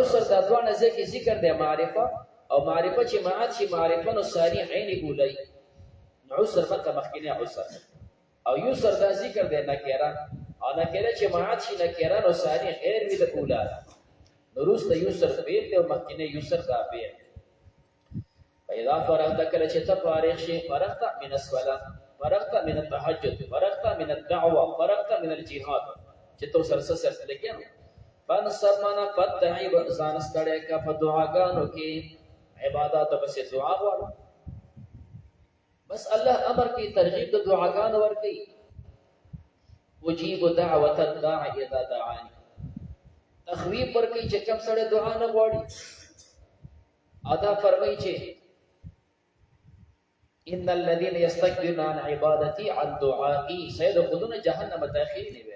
عسر دا دوه نه ذکر دی معرفه او معرفه چې معاد شي معرفه نو ثاني عین اولای نو عسر مکه مخکینه عسر او یسر دا ذکر دی نکره او نکره چې معاد شي نکره نو ثاني غیر وی د اولا نو روس ته یسر بیل او مخکینه یسر دا بیل اذا فرغت کله چې ته فارغ شي فرغت من الصلاه فرغت من التهجد فرغت من الدعوه فرغت من الجهاد چې تو سرسره لګیا فانصب معنا فتعب ځان ستړی کا په دعاګانو کې عبادت بس دعا غواړه بس الله امر کی ترغیب د دعاګانو ور کوي وجيب دعوه الداع اذا دعاني تخویب ور کوي چې کوم سره دعا نه غواړي ادا فرمایي چې ان الذين يستكبرون عن عبادتي عن دعائي سيدخلون جهنم داخلين وي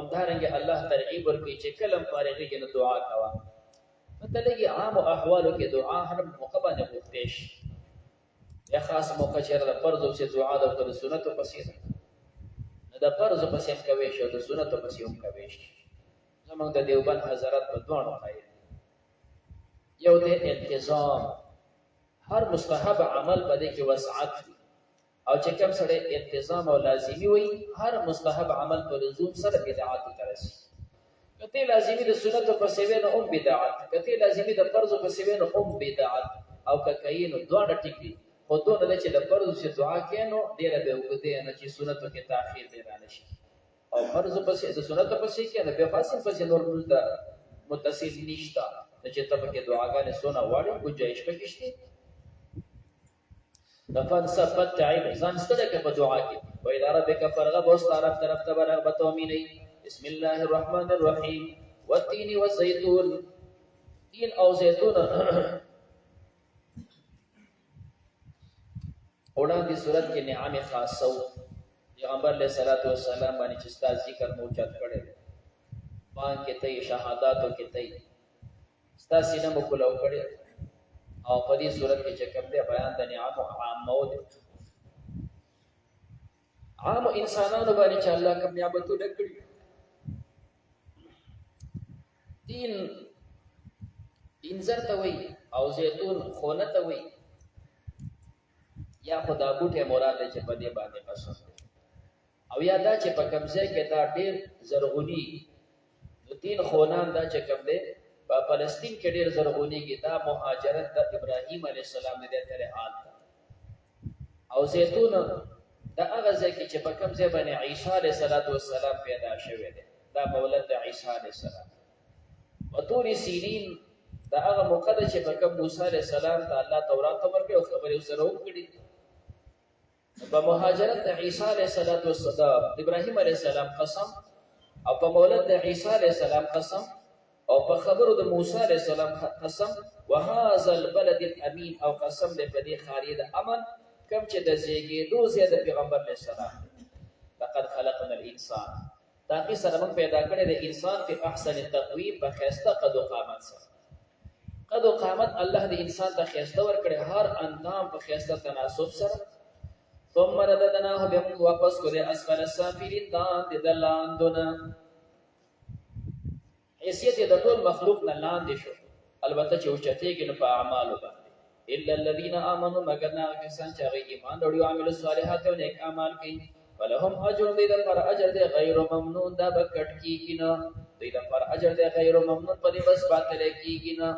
همدارنګه الله ترغیب ورکړي چې کلم فارغي کې دعا کوا مطلب عام او احوالو کې دعا هر موقع باندې وختیش یا خاص موقع چې د فرض او دعا د سنت په پسې نه د فرض په پسې کوي شو د سنت په پسې هم کوي زمونږ د دیوبند حضرات په دوه خایي یو د التزام هر مستحب عمل بده کې وسعت او چې کوم سره التزام او لازمی وي هر مستحب عمل په لزوم سره بدعات ترسي کته لازمی د سنت په سیوی نه هم بدعت کته لازمی د فرض په سیوی نه هم بدعت او کایینو دوه ټکی خو دوه نه چې د فرض څخه دعا کینو ډیره به وګدې نه چې سنت کې تاخير دی رانشي او فرض په سیوی د سنت په سیوی کې نه به فاصل په نور متصل نشتا چې ته په دعاګانې سونه واړې گنجائش پکشته دفن صفت تعیب ځان ستړی کې په دعا کې و اذا ربک فرغب واستعرف طرف ته رغبت او مینه بسم الله الرحمن الرحیم والتين والزيتون تین او زيتون وړاندې صورت کې نعام خاصو پیغمبر علیه الصلاۃ والسلام باندې چې ستاسو ذکر موجود کړي بان کې ته شهادتو کې ته ستاسو نه مکلو کړي او په دې صورت کې چې کوم دی بیان د نعام عامو دي عام انسانانو باندې چې الله کوم نعمتونه کړی دین انذر ته وای او زيتون خونه ته وای یا خدا بوټه مراد چې په دې باندې قسم او یا دا چې په کوم ځای کې دا ډېر زرغونی د دین خونان دا چې کوم دی په فلسطین کې ډېر زرغونی کې دا مهاجرت د ابراهیم علیه السلام د تر حال او زيتون دا هغه ځای کې چې په کوم ځای باندې عیسی علیه السلام پیدا شوی دی دا مولد د عیسی علیه السلام. وطور سینین دا هغه موقع ده چې په کوم موسی علیه السلام ته الله تورات ورکړي او خبرې سره وکړي. په مهاجرت د عیسی علیه السلام ابراهیم علیه السلام قسم، او په مولد د عیسی علیه السلام قسم، او په خبرو د موسی علیه السلام قسم. وهذا البلد الامین، او قسم دې په دې ښاري د امن کوم چې د زیږېدو ځای د پیغمبر علیه السلام. لقد خلقنا الانسان، تاکي سره موږ پیدا کړی د انسان په احسن تقویم، په ښایسته قد و قامت سره. قد و قامت الله د انسان ته ښایسته ورکړی، هر اندام په ښایسته تناسب سره. ثم رددناه، بیا موږ واپس کړو د اسفل السافلین، لاندې د لاندو نه. حیثیت یې د ټول مخلوق نه لاندې شو، البته چې اوچتېږي نو په اعمالو باندې. الا الذين امنوا، مگر نه هغه کسان چې هغوی ایمان راوړي او عملو الصالحات او نیک اعمال کوي. فلهم اجر، دوی دپاره اجر دی غیر ممنون، دا به کټ کېږي نه. دوی دپاره اجر دی غیر ممنون، په دې بس باطلی کېږي نه.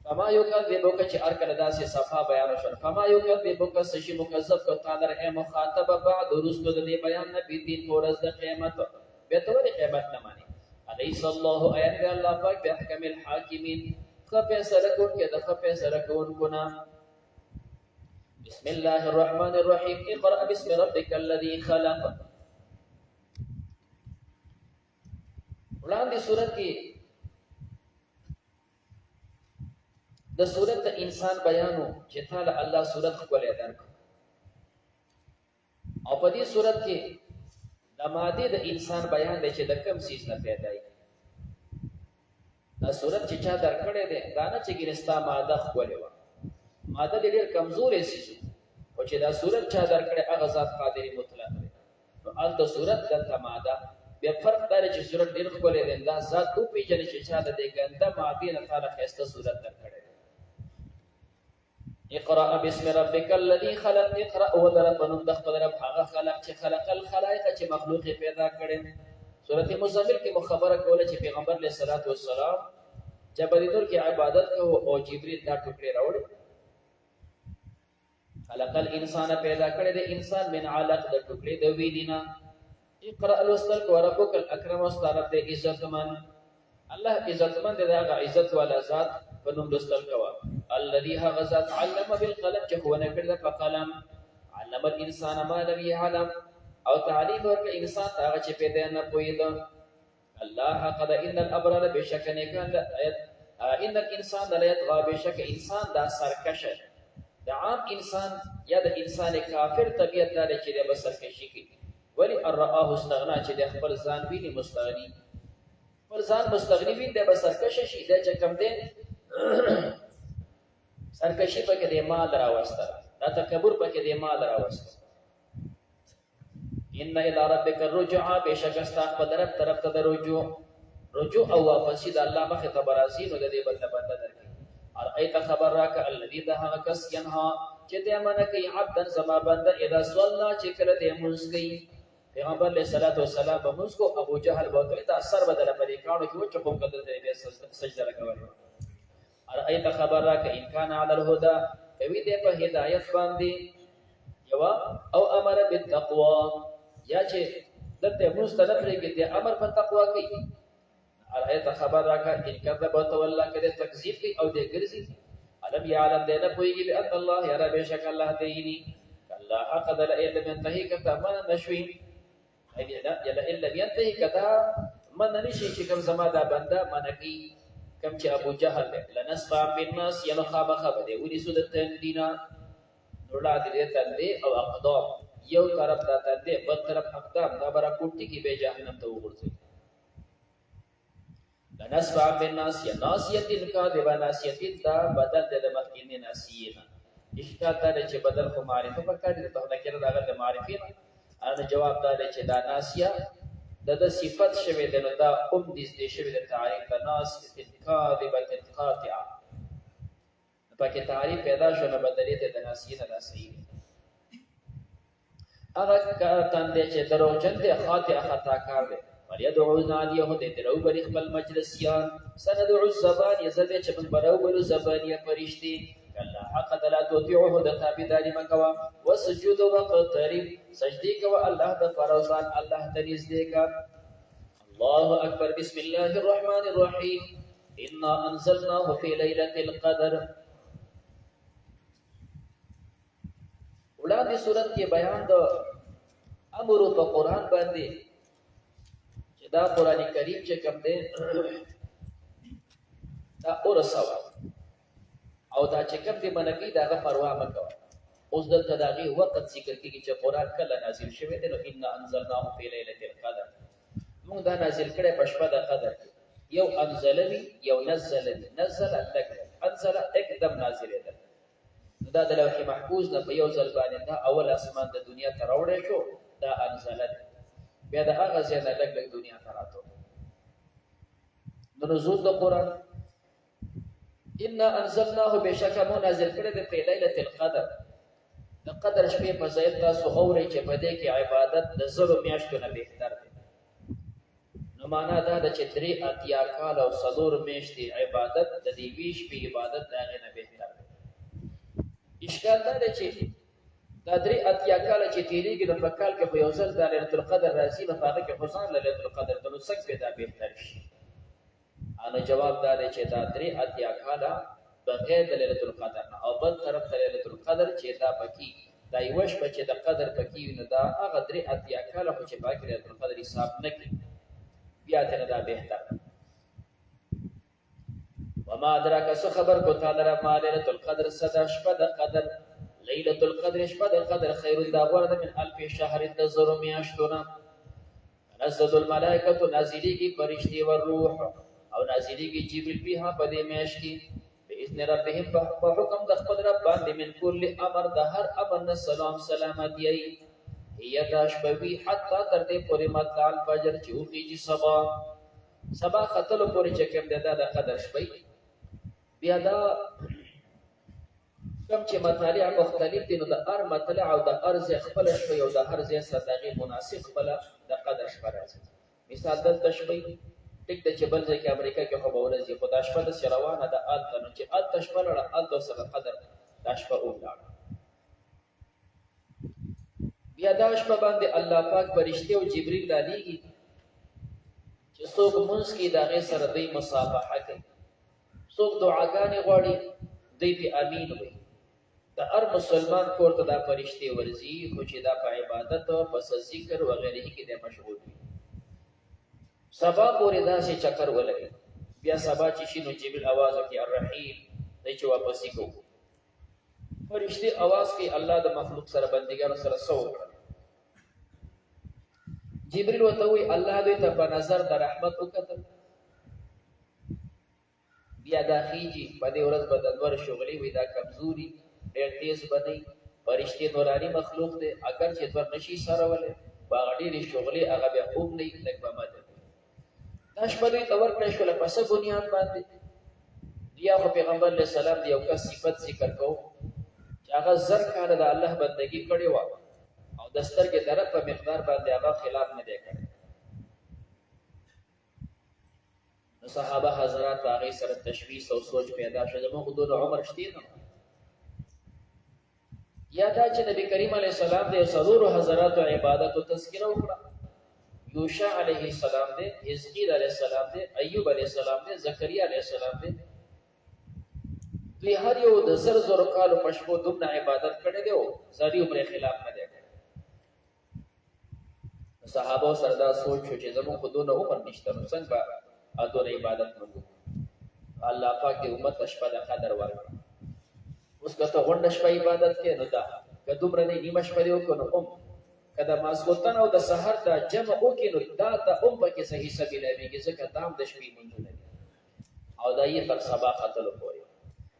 فما یکذبک، چې هر کله داسې صفا بیان شول. فما یکذبک، څه شي مکذب کړ تا لره ای مخاطبه بعد، وروستو د دې بیان نه بدین په ورځ د قیامت. بیا ته ولې قیامت نه منې؟ الیس الله، آیا نه دی الله پاک باحکم الحاکمین، ښه فیصله کوونکی د ښه فیصله کوونکو نه. بسم الله الرحمن الرحیم. اقرأ باسم ربک الذی خلق. وړاندې سورت کې د صورت د انسان بیانو چې تعالی الله صورت ښکلی درکړ، او په دې صورت کې د مادې د انسان بیان دی چې د کوم څیز نه پیدایي. دا صورت چې چا درکړی دی، دا نه چې ګینې ستا ماده ښکلې وه، ماده دې ډېر کمزوری څیز و، خو چې دا صورت چا درکړی هغه ذات قادري مطلق دی. نو هلته صورت دلته ماده. بیا فرق دا دی چې صورت ډېر ښکلی دی، دا ذات وپېژنې چې چا د دې ګنده مادې نه تعالی ښایسته صورت درکړی دی. اقرأ باسم ربک الذی خلق. اقرأ ودره په نوم د خپل رب هغه خلق چې خلق الخلائق، چې مخلوق یې پیدا کړی. سورت مزمل کې مو خبره کوله چې پیغمبر علیه السلام جبل نور کې عبادت کوو او جبرئیل دا ټوکړې راوړي. خلق الانسان، پیدا کړی د انسان من علق، د ټوکړې د وینې. اقرأ لوستل کو ربک الاکرم، واستعرب د عزتمن. الله عزتمن دی، هغه عزت والا ذات په نوم لوستل کوه. الذي هغه ذات علم بالقلم، چې ښوونه کړې ده په قلم. علم الانسان ما لم يعلم، او تعلیم ورکړه انسان ته هغه چې پیدا نه پوهېده. الله حق ده. ان الابرار، بېشکه نیکان، ان الانسان لیطغى، بېشکه انسان دا سرکشه. د عام انسان یا د انسان کافر طبیعت دا دی چې دی به سرکشي کوي. ولې ان رآه استغنا، چې دی خپل ځان ویني مستغني، خپل ځان مستغني ویني، دی به سرکشه شي. دی چې کوم دی سرکشي پکې د مال راوسته، دا تکبر پکې د مال راوسته. ان الى ربک الرجعى، بېشکه ستا خپل رب طرف ته د رجوع او واپسي د الله مخې ته به راځي، نو د دې بدله درکړي. ارأیت، خبر راکړه، الذي د هغه کس ینها، چې دی منع کوي عبدا زما بنده، اذا صلى، چې کله دی لمونځ کوي. پیغمبر علیه السلام به لمونځ کو، ابو جهل به ورته وایي دا سر به دله په دې کاڼو کې وچ خو کتل دی بیا سجده لګولې. ارأیت، خبر راکړه، ان کان علی الهدى، کوي دی په هدایت باندې، یوه او امر بالتقوا، یا چې دلته لمونځ ته نه پرېږدي، دی امر په تقوا کوي. ارأیت، خبر راکړه، ان کذب وتولى، که دی تکذیب کوي او دی ګرځي. الم یعلم، دی نه پوهېږي بأن الله، یاره بېشک الله دی ویني. کلا حق ده، لئن لم ينتهي، که ته منع نه شوي، لئن لم ينتهي، که ته منع نه شي چې کوم زما دا بنده منع کوي، کوم چې ابو جهل دی. لنسفعا بالناصیة، نو خامخا به دی ونیسو د تندي نه. نو وړاندې دی تندی او اقدام، یو طرف دا تندی، بل طرف اقدام، دا به راکوټي کې به جهنم ته وغورځوي. لنسفعا بالناصیة، ناصیة کاذبة، ناصیة دا بدل دی د مخکینې ناصیې نه. اشکال دا دی چې بدل خو معرفه پکار دی، ته نکره د هغه د معرفې نه. نو جواب دا دی چې دا ناصیه د صفت شوی دی، نو دا دې شوی د تعریف د ناصیة کاذبة قاطعه، پکې تعریف پیدا شو، نه بدلې ته د ناصیې نه دا صحیح دی. هغه تندی چې دروغجن دی، خاطئه خطاکار دی. ولیدعو نادیه، دی درو بری خپل مجلسیان. سندعو الزبانیه، زه دی چې موږ به راوبلو زبانیه فرشتې. کلا حق ده، لا تطیعه، د تابعداري مه کوه. واسجد واقترب، سجدې کوه الله د فرزان، الله ته نږدې کا. الله اکبر. بسم الله الرحمن الرحیم. انا انزلناه في ليله القدر. وړاندې صورت کې بیان د امر په قران باندې چې دا قران کریم چې کوم دی دا اورسوا او دا چې کوم دی منګي دا پروا مکو. اوس دلته داغي وخت ذکر کیږي چې قران کله نازل شوی دی. نو ان انزلناه في ليله القدر، موږ دا نازل کړه په شپه د قدر. یو انزلوي یو نزلوي. نزل لك انزل एकदम نازل دی. دا د لوح محفوظ نه په یو ځل باندې دا اول اسمان د دنیا ته راوړې شو. دا انزل بیا د هغه ځای نه لګ دنیا ته راته. نو نزول د قران ان انزلناه بشکمو نازل کړه د ليله القدر. د قدر شپې په ځای تاسو اوري چې په دې کې عبادت د زړه میاشتو نه بهتر دی. نو معنا دا د چې 3 کال او 4 میاشتې عبادت د دې ویش په عبادت دا نه بهتر دی. اشکال دا دی چې دا 3 کال چې تیریږي د فکال کې په یو ځل د ليله القدر راځي نو هغه کې خصان ليله القدر ته نو څنګه دا بهتر شي. انا جواب دا دی چې دا 3 کال بغیر د ليله القدر نه او بل طرف د ليله القدر چې دا پکې دا یوش په چې د قدر پکې نو دا هغه 3 کال خو چې باقي ليله القدر حساب نه کوي بیا ته دا بهتر. وما ادراک څه خبر کو تعالی را ما ليله القدر صدا شپه د قدر. ليله القدر شپه د قدر خیر دا ورده من الف شهر د زرو میاشتونه. نزل الملائکه نازلیږي فرشتي او روح او نازلیږي جبريل بها په دې میاشت کې باذن ربهم په حکم د خپل رب باندې من کل امر د هر امر نه سلامتی ای هي داشبوی حتی تر دې پورې مطلع الفجر چې وخیږي سبا خطل پورې چې کوم د قدر شپې بیا دا کوم چې مطالع مختلف دي نو د هر مطلع او د ارز خپل شپې او د هر ځای سره دغه مناسب خپل د قدر شپه راځي. مثال د شپې ټیک د چې بل ځای کې امریکا کې خو به ورځي خو دا شپه د روانه د الته نو چې الته شپه لړه الته سره قدر دا شپه ولاړه. بیا دا شپه باندې الله پاک فرشتي او جبريل رالیږي چې څوک مونږ کې دغه سره د مصافحه کوي، څوک دعاګانې غواړي دی په امین وي. د هر مسلمان کور ته دا فرشتي ورځي خو چې دا په عبادت او په ذکر وغیرہ کې د مشغول وي. سبا پورې دا چې چکر ولګي بیا سبا چې شنو جبريل आवाज کوي الرحیم دای چې واپس کو فرشتي आवाज کوي الله د مخلوق سره بندګانو سره سو جبريل وته وي الله دې ته په نظر د رحمت وکړه بیا دا خيږي په دې ورځ بدلور شغلي وي دا کمزوري ډېر تیز بنئ. فرشتي نوراني مخلوق دي اگر چې ور نشي سره ولې باغړي شغلي هغه به خوب نه لګ بمد نشبدي تور کړی شو په څه بنیاد باندې بیا خو پیغمبر علیه السلام دی یو کا صفت ذکر کو چې هغه زر کاله د الله بندگی کړی و او دستر کې درک په مقدار باندې هغه خلاف نه دی کړی. نو صحابه حضرات هغه سره تشویش او سوچ پیدا شو زموږ دوه عمر شته نه یا دا چې نبی کریم علیه السلام د سرور حضرات او عبادت او تذکرہ وکړه. یوشع علیہ السلام دے، حزقیل علیہ السلام دے، ایوب علیہ السلام دے، زکریا علیہ السلام دے. دوی هر یو د زر کالو پښپو دومره عبادت کړي دی او زری عمر خلاف نه دی کړی. صحابه سره دا سوچ شو چې زموږ خودونه عمر نشته نو څنګه به ادور عبادت وکړو. الله پاک دې امت شپه د قدر ورکړي. اوس کته غونډه شپه عبادت کې نو دا که دومره نه نیمه شپه دی وکړو کدا ماسوتن او د سحر دا جمع وکړو دا د کې صحیح سبیل ایږي ځکه دام د شپې مونږ او دا یې پر سبا قتل کوي.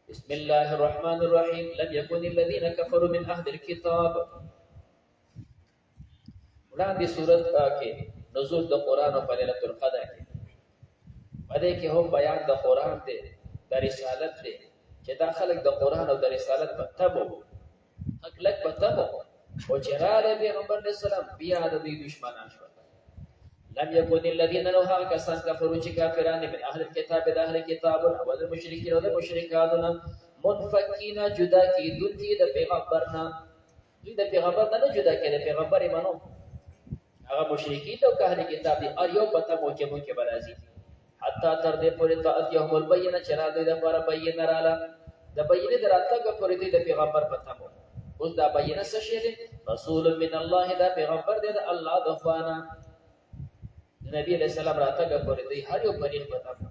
بسم الله الرحمن الرحیم. لم يكن الذين كفروا من اهل الكتاب. وړاندې سورۃ کې نزول د قران او ليله القدر کې باندې کې هم بیان د قران دی د رسالت دی چې دا خلک د قران او د رسالت په تبو اکلک په تبو او چراله پیغمبر اسلام بیا د دې دشمنان شو. لم يكن الذين نهوا كسان كفروا كافرون من اهل الكتاب د اهل کتاب او د مشرکین او د مشرکانو منفکین جدا کی دونکي د پیغمبرنا دوی د پیغمبر نه جدا کړي پیغمبر ایمانو هغه مشرکین او اهل کتاب دي ار یو پته مو کې برازي حتی تر دې پورې تاتيهم البینه چې را دوی د لپاره بینه رااله د بینه دراتګه پورې د پیغمبر پته مو اوس دا بینه څه شی دی رسول من الله دا پیغمبر دی د الله د خوانا نبی علیہ السلام راتګه پورې دی هر یو پرې پته مو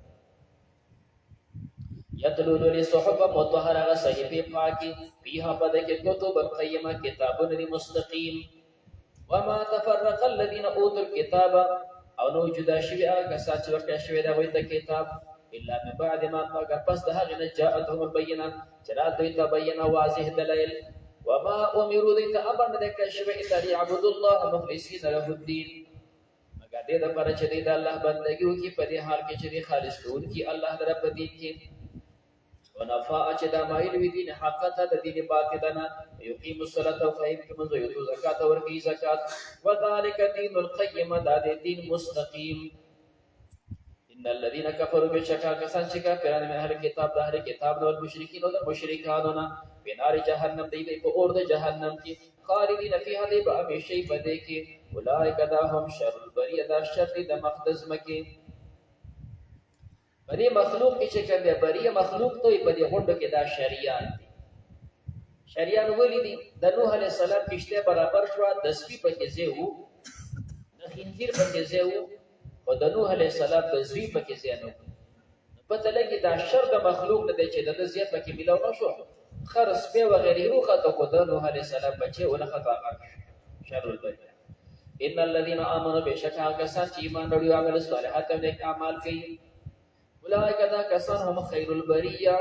یتلو لري صحف مطهره صحیفه پاکي فيها بدک کتب قیمه کتابون مستقیم وما تفرق الذين اوتوا الكتاب او نو جدا شوی هغه کسان چې ورکړل شوی دا وایي د کتاب الا من بعد ما مگر پس د هغه نه جاءتهم البينه چې را دوی ته بیان واضح دلایل وما امروا دې ته امر نه کړی شوی الا ليعبدوا الله مخلصين له الدين مگر دې د پر چې دې د الله بندګي وکړي په دې حال کې چې خالص ټول کې الله در په دې کې ونفاء چې دا مایل وي دین حقته د دین باطلنا یقیم الصلاه او قائم کې منځو یو زکات او ورکی زکات وذالک دین القیم دا د دین مستقیم ان الذين كفروا بشکا کسان چې کافرانو من اهل کتاب د اهل کتاب او مشرکین او مشرکانو نه بنار جهنم دی په اور د جهنم کې خالدین فیها دی به همیشه په دې کې اولئک دا هم شر البریه دا شر د مقدس مکه بری مخلوق کې چې کوم بری مخلوق ته په دې غونډه کې دا شریان دي شریان ولې دي د نوح علی السلام کشته برابر شو د سپی په کې زه وو د خنزیر په کې زه وو او د نوح علی السلام د زوی په کې زه نه پته لګي دا شر د مخلوق نه دی چې د زیات په کې ملاو نه شو خرس په وغیره روخه ته کو د نوح علی السلام بچي ول خطا شر البری ان الذين امنوا بشکا کسان چې ایمان لري او عمل صالحات او نیک اعمال کوي اولئک دا کسان هم خیر البریه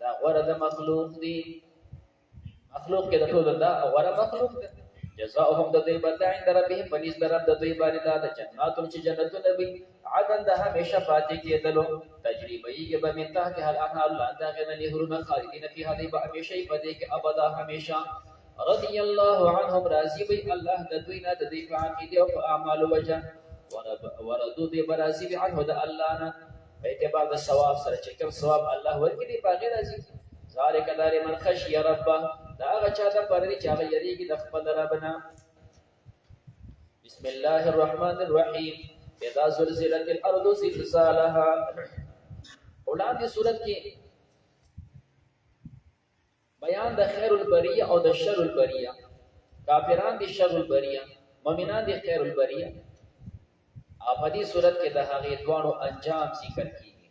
دا غره د مخلوق دی مخلوق کې د ټول دا غره مخلوق دی جزاؤهم د دوی بدل عند ربهم بنس درب د دوی باندې دا جناتون چې جنتونه وي عدن ده همیشه پاتې کېدلو تجربه یې به من تحت هل انهار الله دا غنه نهرونه خالدین فيها دی به همیشه پاتې کې ابدا همیشه رضی الله عنهم راضی وي الله د دوی نه د دوی په عقیده او په اعمال وجه ورضو دی برازی عنه د الله نه په اعتبار د ثواب سره چې کوم ثواب الله ورکړي باغ راځي ذالک دار من خشی ربه دا هغه چا د پردي چې هغه یریږي د خپل ربنا بسم الله الرحمن الرحیم اذا زلزلت الارض زلزالها اولاد سورت کې بیان د خیر البریه او د شر البریه کافران دي شر البریه مؤمنان دي خیر البریه په دې صورت کې د هغې دوانو انجام ذکر کیږي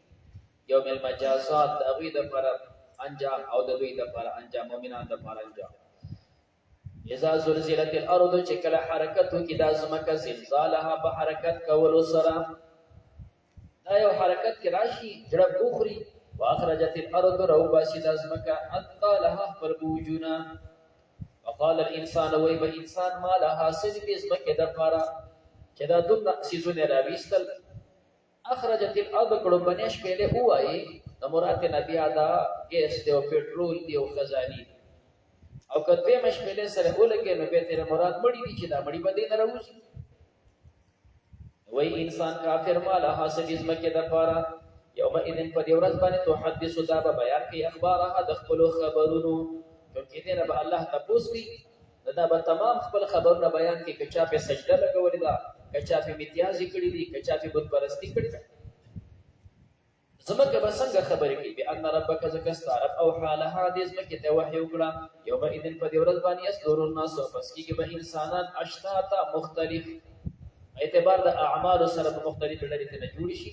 یوم المجازات د هغوی دپاره انجام او د دوی دپاره انجام مؤمنان دپاره انجام اذا زلزلت الارض چې کله حرکت وکړي دا ځمکه زلزالها په حرکت کولو سره دا یو حرکت کې راشي جړب وخوري واخرجت الارض راوباسي دا ځمکه اثقالها خپل بوجونه وقال الانسان وای به انسان ما لها څه دې ځمکې دپاره چې دا دومره سیزونه راویستل اخرجت الارض کړو بنش پهله وایي د مراد نبی ادا ګیس دی او پټرول دی او خزاني او کته مش پهله سره ولګي نو به تیر مراد مړی دي چې دا مړی بده نه راوځي وای انسان کافر مال حاصل مکه د پاره یوم اذن په دی ورځ باندې تو حدیث دا به بیان کوي اخبارها د خپل خبرونو چې دې نه به الله تاسو کوي دا به تمام خپل خبرونه بیان کوي چې چا په سجده لګولې دا کچا په امتیازي کړی دي کچا په بت پرستی کړی ده زمکه به څنګه خبرې کوي به ان ربک زکستارب او حالها دې زمکه ته وحی وکړه یوم اذن په دې ورځ باندې اسدور الناس پس کې به انسانان اشتاتا مختلف اعتبار د اعمال سره په مختلف ډلې ته جوړ شي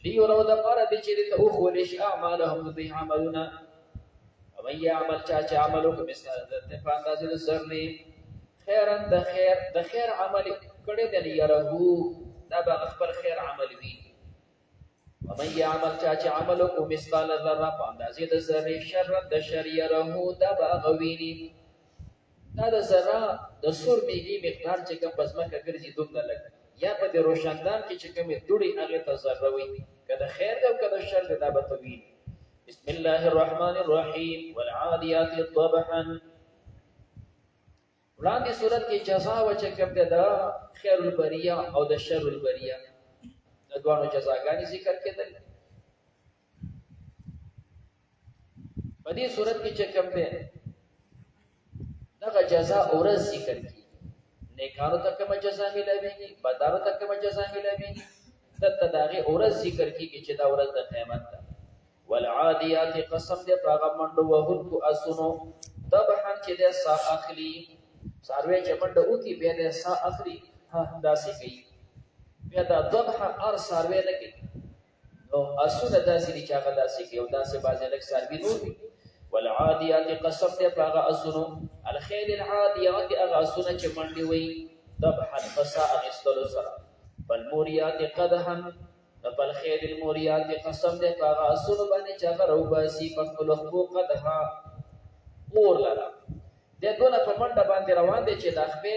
لیورو د پاره دې چې ته او خولې شي اعمالهم دې عملونه او يعمل چا عملو کوم مثال ته په اندازې سره خیرن د خیر عمل کړه دې يرهو دا به خپل خیر عمل وي ومن يعمل چا عملو کو مثقال ذره په اندازې د ذره شر د شر يرهو دا به غویني دا د ذره د سور میږي مقدار چې کوم پسمکه ګرځي دومره لګ یا په دې روشندان کې چې کومه دوړي هغه ته ذره وي کله خیر او کله شر دا به توي بسم الله الرحمن الرحیم والعاديات ضبحا وړاندې صورت کې جزاء او چې کوم دا خیر البریه او د شر البریه د دوانو جزاګانی ذکر کېدل په دې صورت کې چې کوم دا جزاء او رز ذکر کی نیکانو ته کومه جزا ملويږي بدارو ته کومه جزا ملويږي دلته د هغې ورځ ذکر کېږي چې دا ورځ د قیامت ده والعادیات قسم دې په هغه منډو وهونکو اسونو ذبحا چې دی سا اخلي څاروی چې منډه وکړي بیا دی سا اخلي داسې کوي بیا دا ذبحا هر څاروی نه کوي نو اسونه داسې دي چې هغه داسې کوي او داسې بعضې لږ څاروي نور دي والعادیات قسم دې په هغه اسونو الخیل العادیات هغه اسونه چې منډې وهي ذبحا په سا اخیستلو سره فالموریات قدحا فالخیل الموریات قسم دې په هغه اسونو باندې چې هغه راوباسي په خپلو خپو قدحا اور لره دې دونه په منډه باندې روان دی چې د خپې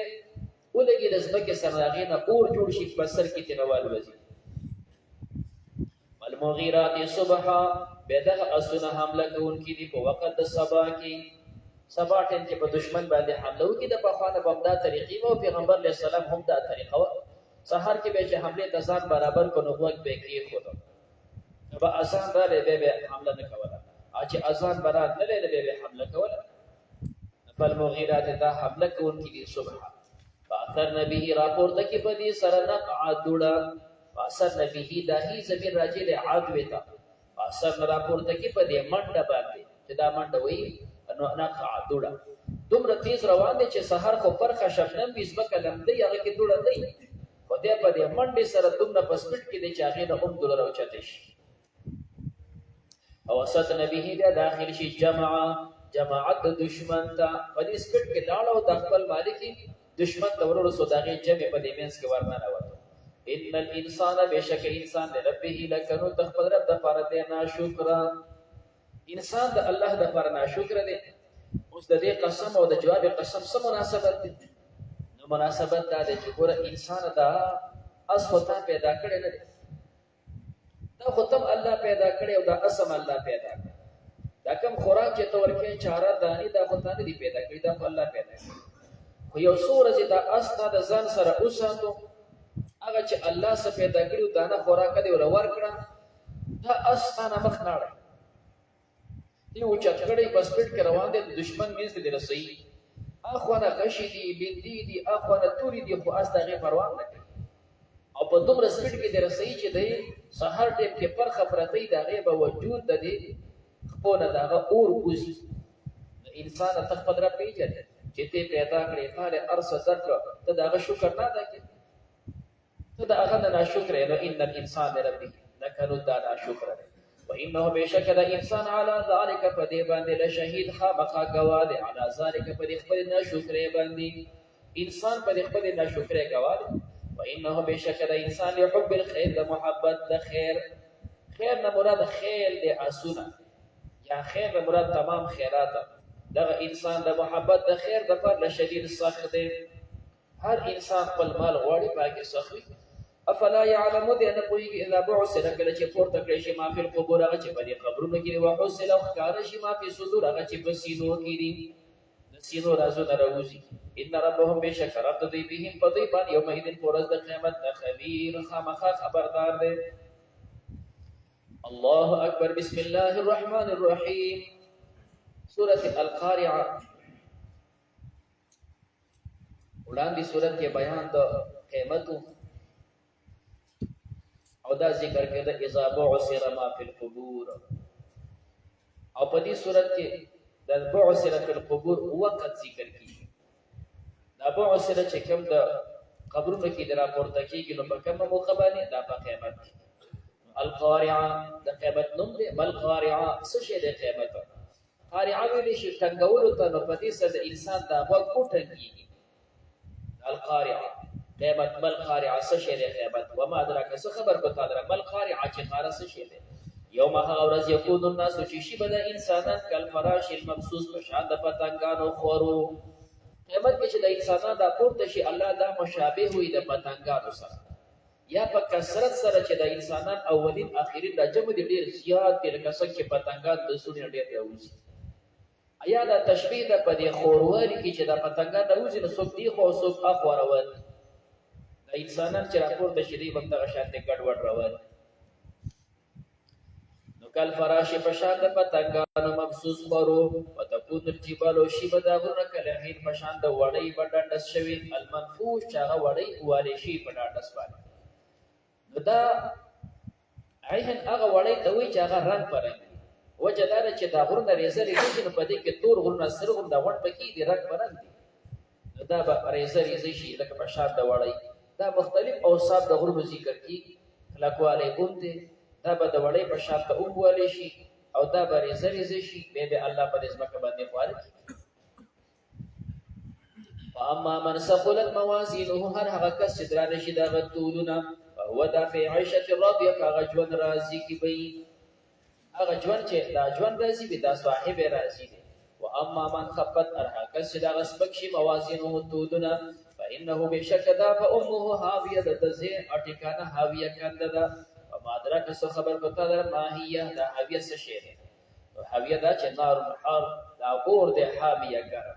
ولګي د ځمکې سره د هغې نه اور جوړ شي په سر کې ترې راوالوځي والمغیرات صبحا بیا دغه اسونه حمله کوونکي دي په وخت د سبا کې سبا ټیم کې په دشمن باندې حمله وکړي د پخوا نه به همدا طریقې وه او پیغمبر علیه السلام هم دا طریقه وه سهار کې به چې حملې ته ځان برابر کړو نو غوږ به یې کېښوده نو به اذان راغلی بیا به حمله نه کوله او چې اذان به راتللی نو بیا به حمله کوله فالمغیرات دا حمله کوونکي دي صبحا فاثرن به راپورته کې په دې سره نقعا دوړه فاثرن به دا هي ضمیر راجع دی عدوې ته فاثرن راپورته کې په دې منډه باندې چې دا منډه وایي نو نقعا دوړه دومره تیز روان دی چې سهار خو پرخه شبنم وي ځمکه لمدی هغه کې دوړه دی خو دی په دې منډې سره دومره په سپیډ کې دی چې هغې نه هم دوړه راوچته شي او وسطن به بیا داخل شي جماعت د دشمن ته په دې سپیډ کې لاړه او د خپل مالک دشمن ته ورسو د هغې جمع په دې منځ کې ورننوته ان الانسان بشک انسان لربه لکنود د خپل رب دپاره دی ناشکره انسان د الله دپاره ناشکره دی اوس د دې قسم او د جواب قسم څه مناسبت دی نو مناسبت دا دی چې ګوره انسان دا اس خو تا پیدا کړی نه دی دا خو تم الله پیدا کړی او دا اسم الله پیدا کړی دا کوم خوراک چې ته ورکوې چاره دانې دا خو تا نه دي پیدا کړي دا خو الله پیدا کړي خو یو څو ورځې دا اس تا د ځان سره وساتو هغه چې الله څه پیدا کړي دانه خوراکه دې ورله ورکړه دا اس تا نه مخ نه اړوي دې اوچت کړی په سپیډ کې روان دی د دشمن منځ ته دې رسوي اخوانه غشي دي بندي دي اخوانه توري دي خو اس د هغې پروا نه کوي او په دومره سپیډ کې دې رسوي چې دی سهار ټیم کې پرخه پرته وي د هغې به وجود د دې خپو نه د هغه اور وځي انسانه ته خپل رب پېژنې چې ته پیدا کړې تا له هر څه درکړه ته د هغه شکر نه ادا کړې ته د هغه نه ناشکره یې نو ان الانسان لربه لکنود دا ناشکره دی وانه بشک د انسان علی ذلک په دې باندې لشهید خامخا ګواه دی علی ذلک په دې خپل ناشکرۍ باندې انسان په دې خپل ناشکرۍ ګواه دی وانه بشک د انسان لحب الخير د محبت د خیر نه مراد خیر دی اسونه یا خیر نه مراد تمام خیرات دغه انسان د محبت د خیر د پر لشدید سخت دی هر انسان خپل مال غواړي پاکي سخوي افلا يعلم دې نه پوهېږي اذا بعثر کله چې پورته کړی شي ما فی القبور هغه چې په دې قبرونو کې وحصل او ښکاره شي ما فی صدور هغه چې په سینو کې دي د سینو رازونه راوځي ان ربهم بشک رب دوی بهم په دوی باندې یومئذ په ورځ د قیامت خبیر خامخا خبردار دی الله اکبر بسم الله الرحمن الرحیم سورة القارعه وړاندې سورت کې بیان د قیامتو او دا ذکر کې د اذا بعثر ما فی القبور او په دې سورت کې د بعثر فی القبور وقت ذکر کیږي دا بعثر چې کوم د قبرونو کې د راپورته کېږي نو په کومه موقع باندې دا په قیامت کې القارعه د قیامت نوم دی بل قارعه څه شی د قیامت قارعه ویلی شي ټنګولو ته نو په دې سره د انسان د غوږ وټنګېږي القارعه قیامت بل قارعه څه شی دی قیامت وما ادراک څه خبر په تا درک بل قارعه چې قاره څه شی دی یوم هغه ورځ یکون الناس چې شي به د انسانان کالفراش المبثوث په شان د پتنګانو خورو قیامت کې چې د انسانان دا پورته شي الله دا مشابه وي د پتنګانو سره یا په کثرت سره چې د انسانان اولین اخرین د جمع دي ډیر زیات دي لکه څنګه چې پتنګان د سونی ډیر راوځي ایا دا تشبیه ده په دې خوروالي کې چې د پتنګان راوځي نو څوک دی خو څوک اخوا روان د انسانان چې راپورته شي دی هم دغه شان ګډوډ روان نو وکل فراش پشان د پتنګانو مبسوس خورو وتكون الجبال شیب د غره کله هین پشان د وړۍ بډنډس شوی المنفوش چاغه وړۍ والی شي په ډاډس باندې نو دا عین هغه وړۍ ته وی چې هغه رنگ پرنګ وجه دا چې دا غرونه ریزه ریزه نو په دې کې تور غرونه سره غرونه دا وړ پکې دي رنگ پرنګ دي نو دا به ریزه ریزه شي لکه پشان د وړۍ دا مختلف اوصاف د غرونو ذکر کی خلقواله ګوندې دا به د وړۍ په شان ته اووالی شي او دا به ریزه ریزه شي بیا به الله په دې ځمکه باندې خواره کړي فاما من ثقلت موازینه هر هغه کس چې درانه شي دغه طولونه فهو دا فی عیشة راضیه هغه ژوند راضي کې وي هغه ژوند چې دا ژوند راضي وي دا صاحب راضي دی واما من خفت هر هغه کس چې دغه سپک شي موازینه طولونه فانه بشک دا فامه هاویه د تزه اټکانه هاویه کنده ده ما درک سو خبر پتا در ماهیه دا حاویه څه شی ده حاویه دا چې نار الحار دا اور ده حامیه ګر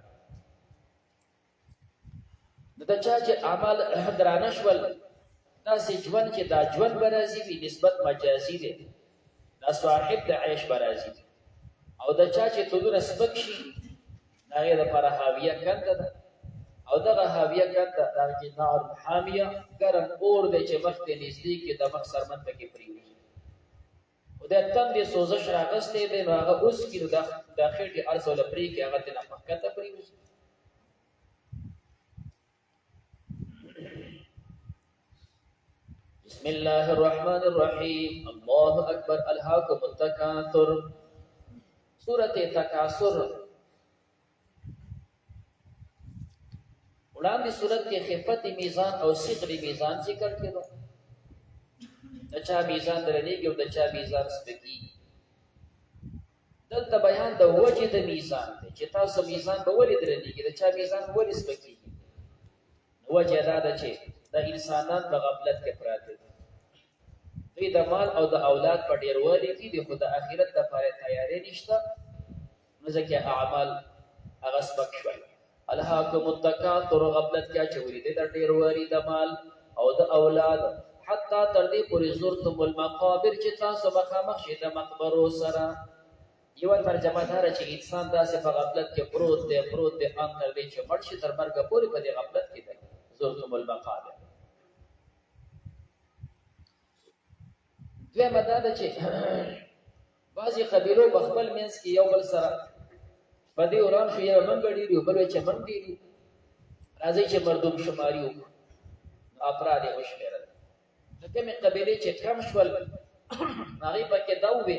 دا چې اعمال درانشول دا سجون چې دا ژوند برازي وي نسبت مجازي ده دا صاحب د عيش برازي او دا چې تدور سبق شي دا یې د پر حاویه کنده ده او دغه حاویه کنده دا چې نار حامیه ګرم اور ده چې مخ ته نږدې کې د مخ سرمن پکې پریوي او د تندې سوزش راغستې ده نو هغه اوس کې د خېټې ارسول پری کې هغه د مخ کته پریوي بسم الله الرحمن الرحيم الله اکبر الهاكم التكاثر سورة تکاثر وړاندې صورت کې خفت میزان او صغر میزان ذکر کړو د چا میزان درنیږي او د چا میزان سپکی دلته بیان د وجه د میزان دی چې تاسو میزان به ولې درنیږي د چا میزان ولې سپکی وجه دا ده چې د انسانان په غفلت کې پراته دي دوی د مال او د اولاد په ډیروالي کې د خود اخرت لپاره تیاری نشته نو ځکه اعمال هغه سپک شول الهاکم التکاثر غفلت کیا چوری دې د ډیروالي د مال او د اولاد حتی تر دې پورې زرتم المقابر چې تاسو مخامخ شئ د مقبرو سره یو ترجمه دا چې انسان داسې په غفلت کې پروت دی ان تر دې چې مړ شي تر مرګ پورې په دې غفلت کې دی زرتم المقابر دوی مدد چې بعضی قبیلو بخبل منس کې یو بل سره پدې وران شو یو منګ ډیری بل چې منګ ډیری راځي چې مردم شماري وکړو افراد یې وشمیرل د کومې قبیلې چې کم شول هغه پکې دا وې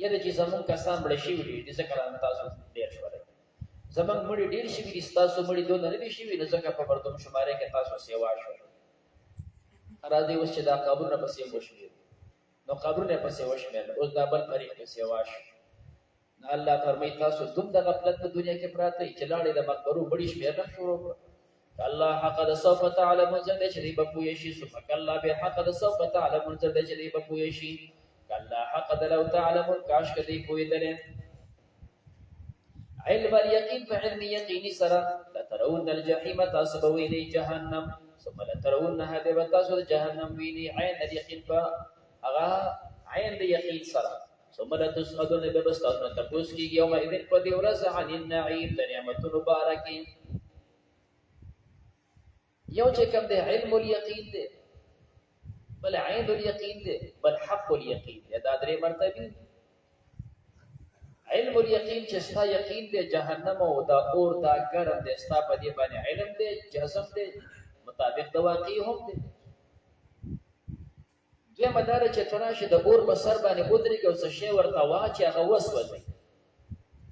یره چې زمون کسان بل شي وي د ذکر ان تاسو ډیر شول زمون مړي ډیر شي وي تاسو مړي دوه نه دي شي وي ځکه په مردم شماري کې تاسو سیوا شو راځي اوس چې دا قبرونه پسې وشمیر نو قبرونه پسې وشمیر اوس دا بل طریق پسې واش الله فرمایي تاسو دوم د غفلت په دنیا کې پراته چې لاړې د مقبرو بڑی شمیر نه شروع کړ الله حق د سوف تعلم زنده چې به پوي شي سبحان الله به حق د سوف تعلم زنده چې به پوي شي الله حق د لو تعلم کاش کدی پوي دلې علم اليقين فعلم يقين سرا لترون الجحيم تصبوا الى جهنم ثم لترونها بتاسو جهنم ویني عین اليقين فاغا عین اليقين سرا ثم لتسقطون ببستاتنا تقوس کی یوم اذن قد ورز عن النعيم نعمت مبارکین یو چې کوم دی علم اليقين دی بل عین اليقين دی بل حق اليقين دی دا درې مرتبه علم اليقين چې ستا یقین دی جهنم او دا اور دا ګرم دی ستا په دې باندې علم دی جزم دی مطابق د واقع هم دی دوی مدار چې تراشه د اور په سر باندې ودرېږي او څه شی ورته واچي هغه وسوځي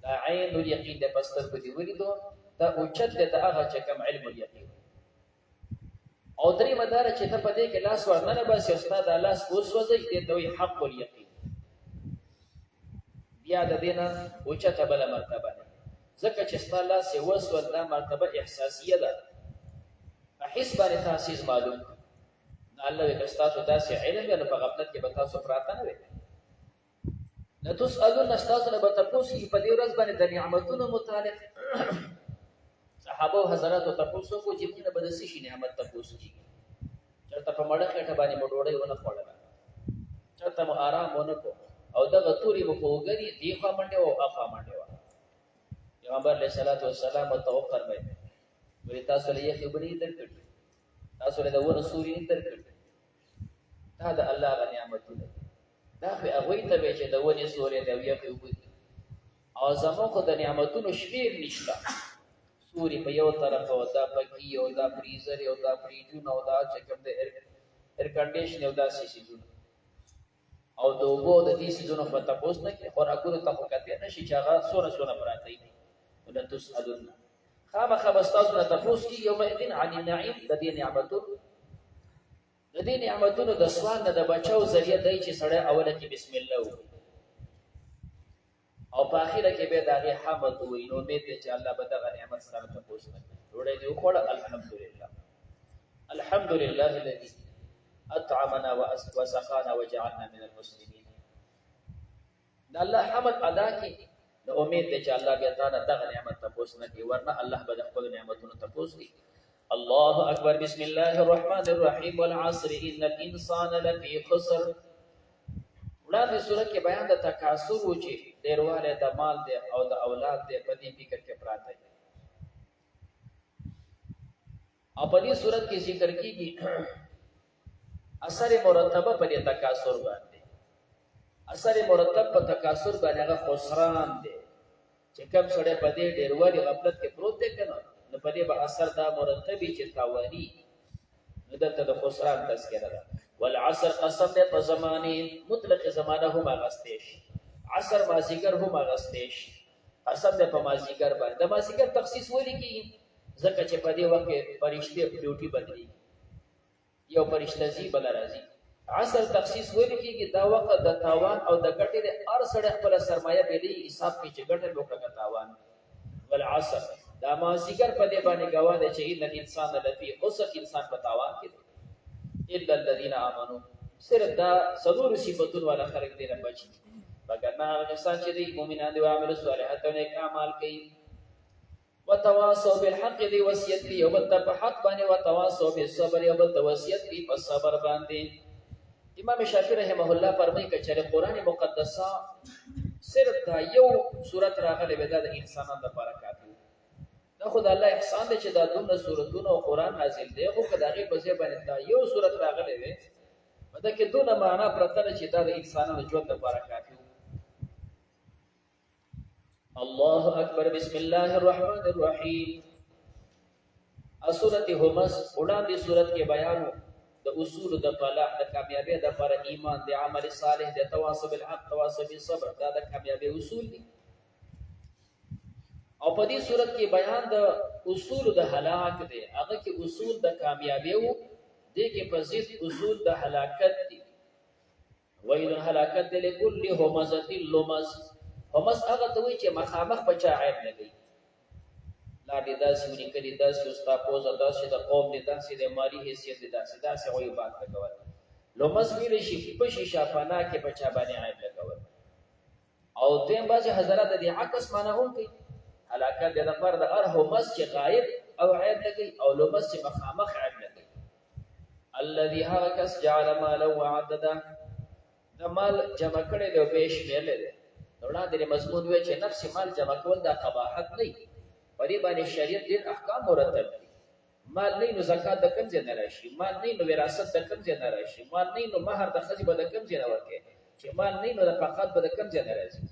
دا عین اليقين د پستر په دی ولیدو دا اوچت دی هغه چې کوم علم اليقين او درې مدار چې ته په دې کې لاس ورننه بس استاد الله وسوځي دې دوی حق اليقين بیا د دینه اوچته بل مرتبه ده ځکه چې استاد الله سي وسول دا مرتبه احساسیه ده حس باندې تاسیس معلوم الله دې تاسو داسې علم نه په غفلت کې به تاسو پراته نه وي نه تسالون استاد نه به تاسو په دې ورځ باندې د نعمتونو متعلق صحابه او حضرات تاسو کو چې نه بد شي نعمت تاسو کی چرته په مړه خټه باندې مډوړې ونه خوړل چرته مو آرام ونه کو او دغه توري په وګړي دی خوا منډه او اخوا منډه و پیغمبر علیه الصلاۃ والسلام ته فرمایي ولې تاسو له یې خبرې درکړي تاسو له ونه سوري درکړي دا د الله غ نعمتونه دا خو هغه ته به چې د ونه سوري د یې خبرې او زموږ د نعمتونو شمیر نشته سوري په یو طرف او دا پکی او دا فریزر او دا فریجونه او دا چې کوم د ایر کنډیشن او دا سیسونه او د وګو د دې سيزونو په تاسو نه کې خوراکونو ته وکړئ نشي چې هغه سونه پراته دي ولن تسالون خامخ بستاسو نه تاسو کې یوم الدین عن النعیم د دې نعمتونو د سوال نه د بچاو ذریعہ دی چې سړی اوله کې بسم الله وایي او په اخره کې به دغه حمد وایي نو امید چې الله به دغه نعمت سره تاسو نه وړي دی خو الحمدلله الذي اطعمنا وسقانا وجعلنا من المسلمين الله حمد ادا کی د امید چې الله بیا تعالی دغه نعمت تاسو نه کوي ورنه الله به خپل نعمتونو تاسو کوي الله اکبر بسم الله الرحمن الرحیم والعصر ان الانسان لفی خسر وړاندې سورۃ کې بیان د تکاثر و چې ډیرواله د مال دی او د اولاد دی په دې فکر کې پراته دي او په دې سورۃ کې ذکر کیږي اثر مرتبه په تکاثر باندې اثر مرتب په تکاثر باندې هغه خسران دی چې کوم سره په دې ډیروالي غفلت کې پروت دی کنه نو په دې به اثر دا مرتبي چې تاواني نو دلته د خسران تذکرہ ده والعصر قسم ده په زمانه مطلق زمانه هم غستېش عصر مازیګر هم غستېش قسم ده په مازیګر باندې د مازیګر تخصیص ولې کی ځکه چې په دې وخت فرشته ډیوټي بدلي یو فرشته زی بل راځي عصر تخصیص ویل کیږي دا وخت د تاوان او د ګټې د ار سره خپل سرمایه بلی حساب کې چې ګټه وکړه تاوان والعصر دا ما ذکر په دې باندې گواهه چې ان الانسان لفی خسر انسان په تاوان کې الا الذين امنوا صرف دا صدور صفاتون والا خلق دې نه بچي مگر نه انسان چې دی مؤمنان دي او عمل صالحات او نیک اعمال کوي وتواصوا بالحق دی وصیت دی او په حق باندې وتواصوا بالصبر او په وصیت دی په صبر باندې امام شافعی رحمه الله فرمایي چې قرآن مقدسه صرف دا یو سورۃ راغله به د انسانانو لپاره کافي دا خدای الله احسان دی چې دا دومره سورتونه او قرآن نازل دی خو کداغه په ځای باندې دا یو سورۃ راغله وي مده کې دونه معنا پرته چې دا د انسانانو ژوند لپاره کافي الله اکبر بسم الله الرحمن الرحیم سورۃ همز وړاندې سورۃ کې بیان د اصول د فلاح د کامیابی د پر ایمان د عمل صالح د تواصل بالحق تواصل بالصبر دا د کامیابی اصول دي او په دې صورت کې بیان د اصول د هلاک دي هغه کې اصول د کامیابی وو دي کې په ضد اصول د هلاکت دي ویل هلاکت لكل همزه لمز همز هغه ته وی چې مخامخ په چا عیب نه کوي لاډې داسې ونی کړي داسې استا پوزه داسې د قوم دي داسې د مالی حیثیت دي داسې وایي بات کوي لمز ویل شي په شیشه پانا کې په چا باندې عیب لګول او دیم باز حضرات د عکس معنا هم کوي هلاکت د پر د هر همز چې غایب او عیب لګي او لمز چې مخامخ عیب لګي الذي هركس جعل مالا وعددا د مال جمع کړي د پېښ ویل دي وړاندې مضمون وی چې نفس مال جمع کول دا قباحت نه پرې باندې شریعت ډېر احکام مرتب دي مال نه نو زکات د کم ځای نه راشي مال نه نو وراثت د کم ځای نه راشي مال نه نو مہر د خځې به د کم ځای نه ورکړي چې مال نه نو د فقط به د کم ځای نه راځي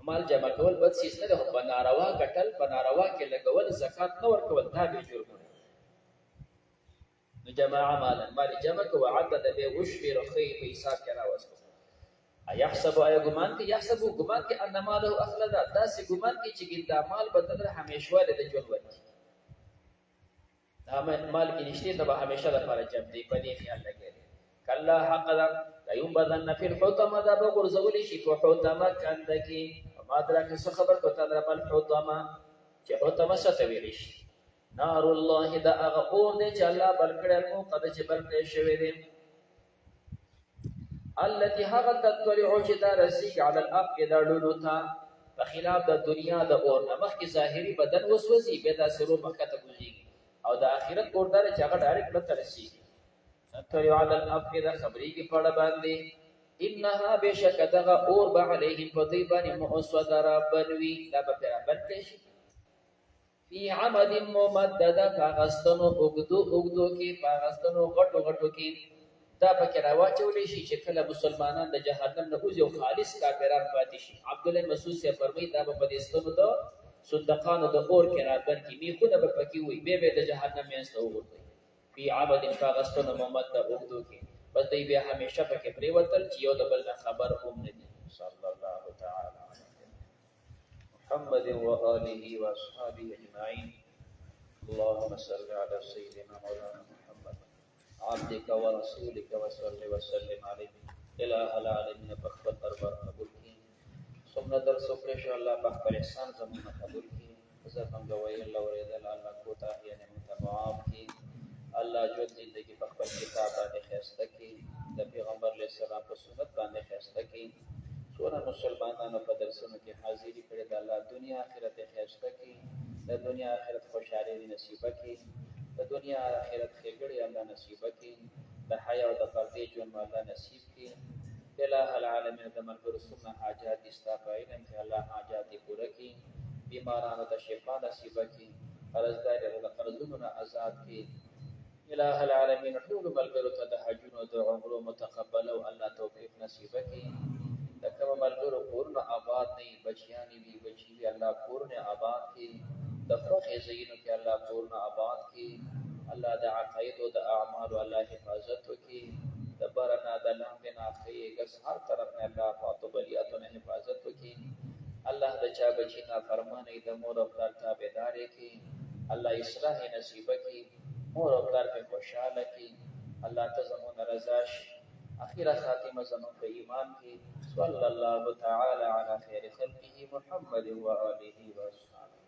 مال جمع کول بد څه نه ده په ناروا ګټل په ناروا کې لګول زکات نه ورکول دا به جرم نو جمع مالا مال جمع کو عدد به وشبر خی په حساب کې راوستو ايحسب اي ګمان کې يحسب ګمان کې ان ماله اخلدا دا سي ګمان کې چې ګل مال بدل همیشواله د ژوند ورته دا مال کې نشته ته به همیشه لپاره جمع دی په دې خیال لګي کلا حق دا يوم بدن في الحطمه دا به ګرځول شي په حطمه کنده کې ما درکه څه خبر کوته در په حطمه چې حطمه څه ته ویل شي نار الله دا هغه اور دی چې الله بل کړه مو قد چې بل کړی شوی دی التي هغه تطلع چې دا رسیږي على الافق دا ډولو ته په خلاف د دنیا د اور مخ کې ظاهري بدن وسوځي به دا سرو مخه ته ګوزيږي او د اخرت اور دار چې هغه ډایرکټ لته رسیږي تطلع على الافق دا خبري کې پړه باندې انها بشکدغه اور به علیهم فضیبان مؤصدرا بنوی لا بپرا بنکشی فی عمد ممدده پاغستنو اگدو کی پاغستنو غټو کی دا پکې راواچولې شي چې کله مسلمانان د جهنم نه وځي او خالص کافران پاتې شي. عبد الله مسعود سے فرمایي دا په دې ستونو د صدقانو د اور کې راځي کې میخونه به پکې وي به د جهنم یې ستوي فی عبد پاغستنو ممدده اگدو کی بس دی بیا همیشه پکې پریوتل چې یو د بل خبر هم نه دي. صلی الله تعالی محمد وآله وأصحابه أجمعين. اللهم صل على سيدنا مولانا محمد عبدك ورسولك وصل وسلم عليه إله العالمين بخبر دربار قبول کی سمنا درس وکړه شو الله بخبر احسان زمونه قبول کی زفن گوی الله ورزل الله کوتا یعنی متبعاب کی الله جو زندگی بخبر کتاب باندې خسته کی د پیغمبر علیه السلام په سنت باندې خسته کی سونه مسلمانانو په درسونو کې حاضری کړې د الله دنیا آخرت خسته کی د دنیا آخرت خوشاله نصیب کی د دنیا آخرت خېګړې الله نصیب کی د حیا او د پردې ژوند الله نصیب کی الہ العالمین د مرګ سنت حاجات استفایل ان الله حاجات پوره کی بیمارانو ته شفا نصیب کی قرضدار د قرضونو آزاد کی الہ العالمین ټول ملګرو ته د حجونو د عمرو متقبل او الله توفیق نصیب کی د کوم ملګرو کورونه آباد نه بچیانی وی بچی الله کورونه آباد کی د خوخه زینو کې الله کورونه آباد کی الله د عقاید او د اعمال الله حفاظت وکي د برنا د لاندې خیګس هر طرف نه الله فاطبلیاتونه حفاظت وکي الله د چا بچی نه فرمانه د مور او پلار تابعدار کی الله اصلاح نصیب کی مور او پلار په خوشاله کی الله ته زموږ رضا شي اخیره خاتمه زموږ په ایمان کی صلی الله تعالی علی خیر خلقه محمد و آله و اصحابه